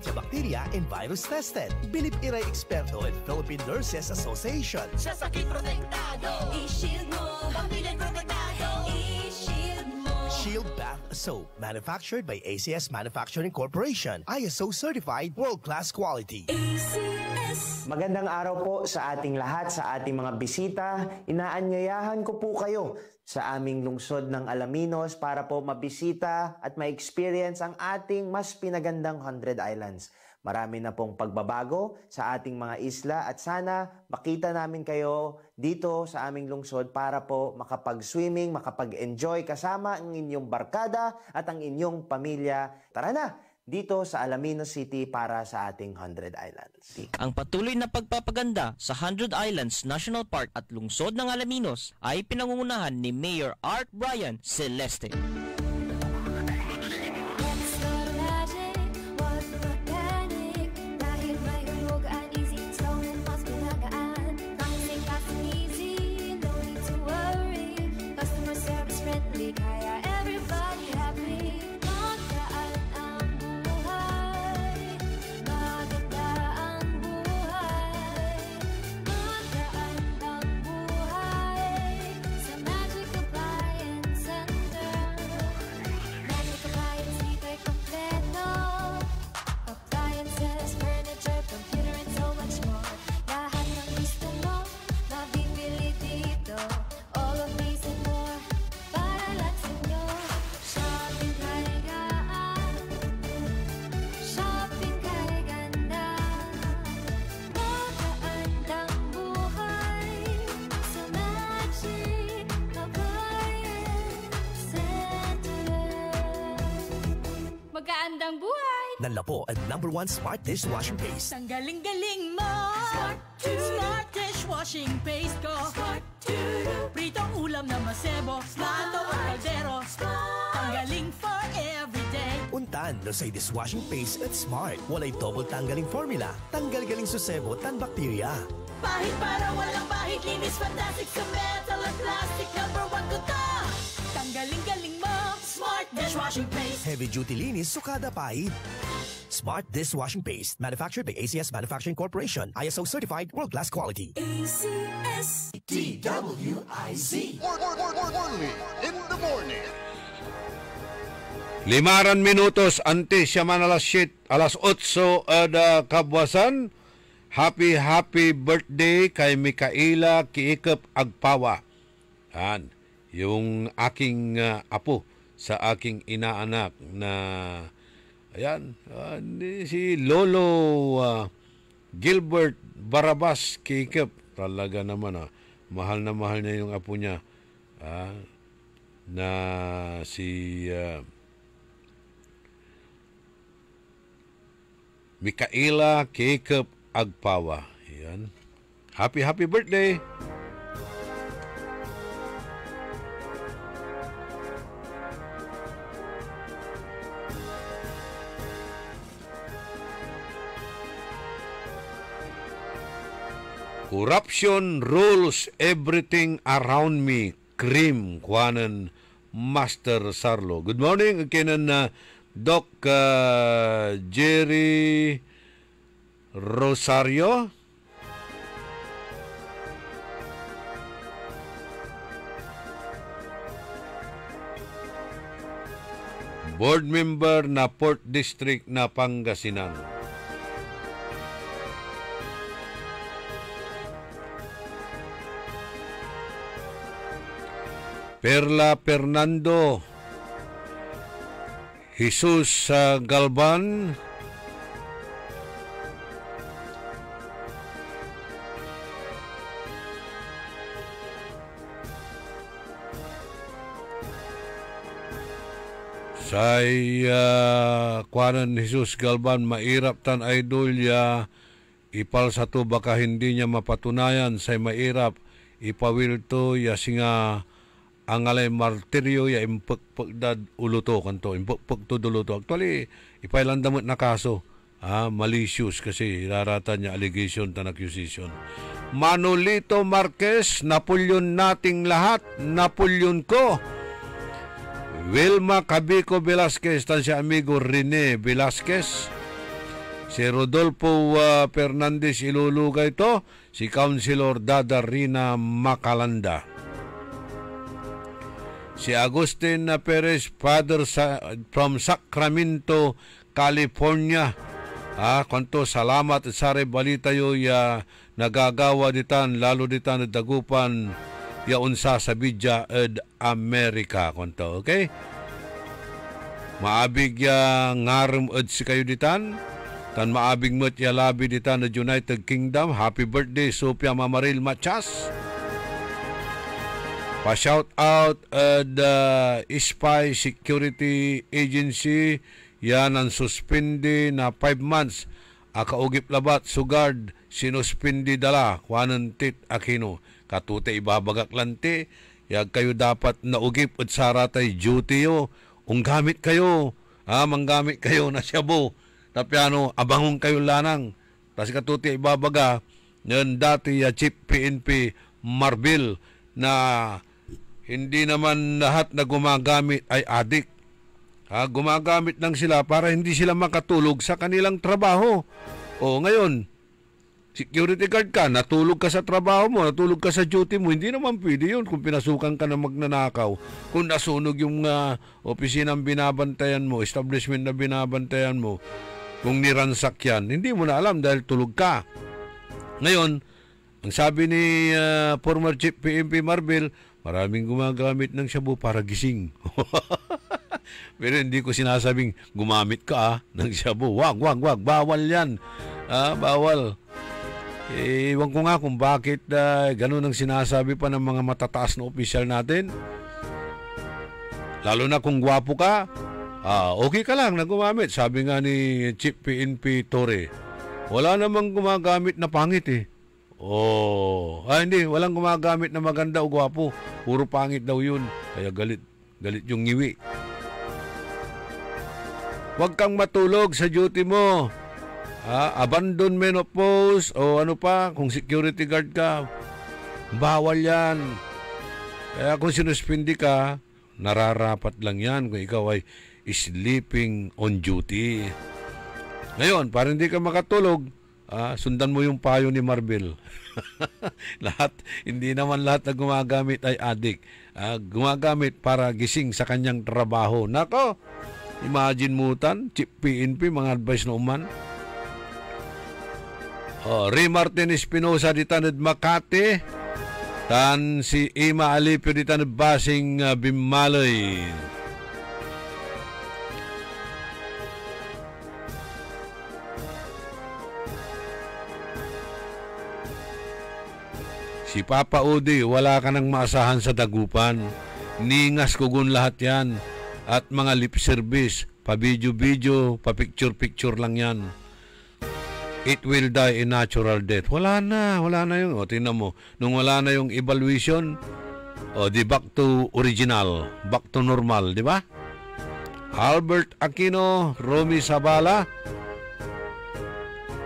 sa bakterya and virus tested. Bilip iray eksperto at Philippine Nurses Association. Sa sakit protektado, i-shield mo. Pamilya protektado, i-shield mo. Shield Bath Soap. Manufactured by ACS Manufacturing Corporation. ISO certified, world-class quality. ACS. Magandang araw po sa ating lahat, sa ating mga bisita. Inaanyayahan ko po kayo sa aming lungsod ng Alaminos para po mabisita at ma-experience ang ating mas pinagandang 100 Islands. Marami na pong pagbabago sa ating mga isla at sana makita namin kayo dito sa aming lungsod para po makapag-swimming, makapag-enjoy kasama ang inyong barkada at ang inyong pamilya. Tara na! Dito sa Alaminos City para sa ating 100 Islands. Ang patuloy na pagpapaganda sa 100 Islands National Park at lungsod ng Alaminos ay pinangungunahan ni Mayor Art Brian Celeste. Magkaandang buhay! Nanlapo ang #1 Smart Dishwashing Paste. Ang galing-galing mo. Smart dishwashing paste ko. Pritong ulam na masebo. Plato o kaldero. Ang galing for everyday. Untan no say dishwashing paste at Smart. Walay double tanggaling formula. Tanggal galing susebo tan bakterya. Pahit para walang pahit. Linis fantastic sa metal at plastic. #1 ko to. Tanggaling-galing mo. Smart dishwashing paste. Heavy duty linis sukada pahit. Smart Dishwashing Paste. Manufactured by ACS Manufacturing Corporation. ISO certified, world-class quality. ACS. DWIZ. Only in the morning. Limaran minutos antes siya man alas 8 kabwasan. Happy birthday kay Mikaela Kiikap Agpawa. Yan, yung aking apo sa aking inaanak na ayan, si Lolo Gilbert Barabas Kiikap. Talaga naman mahal na mahal niya yung apo niya. Na si Mikaela Kiikap Agpawa. Yan. Happy birthday. Corruption rules everything around me. Cream kuanan Master Sarlo. Good morning again Doc Jerry Rosario. Board member na Port District na Pangasinan. Perla Fernando Jesus Galban. Say kuanan Jesus Galban mairap tan idol ya ipal satu baka hindi niya mapatunayan say mairap ipawil to ya singa ang alay martiryo ya impagpagdad uluto kanto impagpagto duluto. Actually ipailan damot na kaso malicious kasi iraratan niya allegation tan accusation. Manolito Marquez, Napoleon nating lahat, Napoleon ko. Wilma Cabico Velasquez, tan si amigo Rene Velasquez. Si Rodolfo Fernandez ilulugay to, si Councilor Dada Rina Macalanda. Si Agustin Perez, father from Sacramento, California. Kanto salamat sa balita yo ya nagagawa ditan, lalo ditan dagupan ya unsa sa Bidya ed Amerika kanto, okay? Maabig ya ngarem ed si kayo ditan, tan maabig met ya labi ditan na United Kingdom. Happy birthday Sophia Mamaril Machas. Pa-shout out the Spy Security Agency yan ang suspindi na 5 months akaugip labat sugard sinuspindi dala kuanan tit Aquino katute ibabagak lanti yag kayo dapat naugip at saratay duty yo gamit kayo manggamit kayo na siyabo tapiano abangon kayo lanang tas katute ibabaga yan dati ya Chief PNP Marbil na hindi naman lahat na gumagamit ay adik. Gumagamit lang sila para hindi sila makatulog sa kanilang trabaho. Ngayon, security guard ka, natulog ka sa trabaho mo, natulog ka sa duty mo, hindi naman pwede yun kung pinasukan ka na magnanakaw. Kung nasunog yung opisinang binabantayan mo, establishment na binabantayan mo, kung niransak yan, hindi mo na alam dahil tulog ka. Ngayon, ang sabi ni former Chief PNP Marbil, maraming gumagamit ng shabu para gising. Pero hindi ko sinasabing gumamit ka ng shabu. Wag. Bawal yan. Bawal. Ewan ko nga kung bakit ganun ang sinasabi pa ng mga matataas na opisyal natin. Lalo na kung gwapo ka, okay ka lang na gumamit. Sabi nga ni Chief PNP Torre, wala namang gumagamit na pangit eh. Hindi, walang gumagamit na maganda o gwapo. Puro pangit daw yun. Kaya galit yung ngiwi. Huwag kang matulog sa duty mo. Abandonment of post o ano pa, kung security guard ka, bawal yan. Kaya kung sinuspindi ka, nararapat lang yan kung ikaw ay sleeping on duty. Ngayon, para hindi ka makatulog, sundan mo yung payo ni Marbil. Hindi naman lahat na gumagamit ay adik. Gumagamit para gising sa kanyang trabaho. Nako, Imagine mutan, chip PNP, mga advice na uman. Ray Martin Espinosa di tanad Makati. Tan si Ima Alipio di tanad Basing Bimaloy. Si Papa Udi, wala ka nang maasahan sa dagupan. Ningas kugun lahat yan. At mga lip service, pa-video-video, pa-picture-picture lang yan. It will die a natural death. Wala na yung, tingnan mo, nung wala na yung evaluation, di back to original, back to normal, di ba? Albert Aquino, Romy Sabala,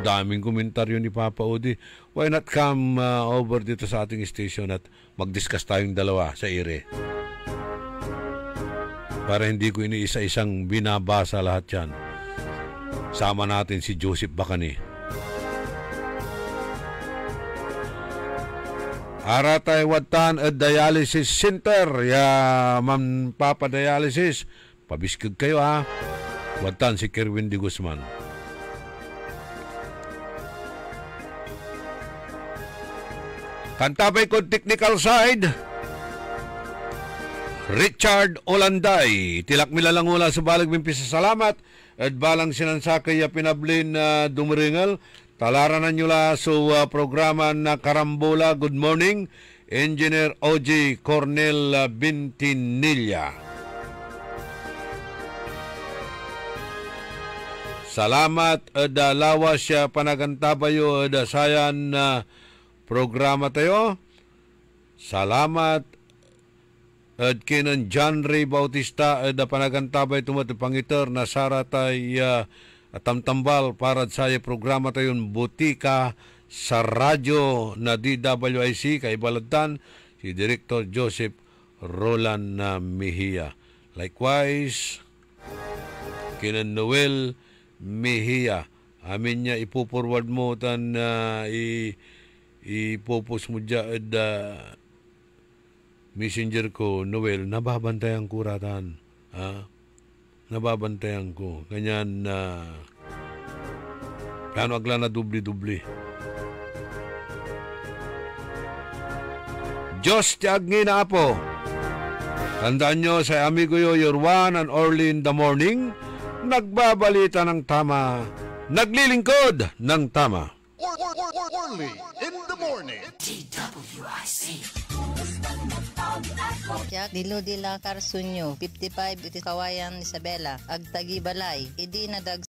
daming komentaryo ni Papa Udi. Why not come over dito sa ating station at mag-discuss tayong dalawa sa ire? Para hindi ko iniisa-isang binabasa lahat yan. Sama natin si Joseph Bacani. Aratay Watan at Dialysis Center. Ma'am Papa Dialysis. Pabiskag kayo ha. Watan si Kerwin de Guzman. Kantabay ko technical side. Richard Olanday, tilak milalangula sa balag mimpis sa salamat at balang sinansakay pinablin na dumiringal. Talaranan nyo la sa programa na Karambola. Good morning, Engineer OG Cornel Bintinilla. Salamat da lawas siya panagantabayo da sayan programa tayo. Salamat at kinan John Ray Bautista da panagantabay tumatipangiter na saratay tamtambal para sa programa tayon butika sa radyo na DWIC kay Baladtan si Director Joseph Roland Mejia. Likewise kinan Noel Mejia, amin niya ipoforward mo tan ipopos mo dyan messenger ko, Noel, nababantayan ko ratan. Nababantayan ko. Ganyan na kano agla na dubli-dubli. Diyos tiagni na po. Tandaan nyo sa amigo yo, your one and early in the morning, nagbabalita ng tama, naglilingkod ng tama. Early in the morning. DWIC. Jack, dilo dila Carsunyo, 55 iti Kawayan Isabela, Agtagi Balay, idi na dag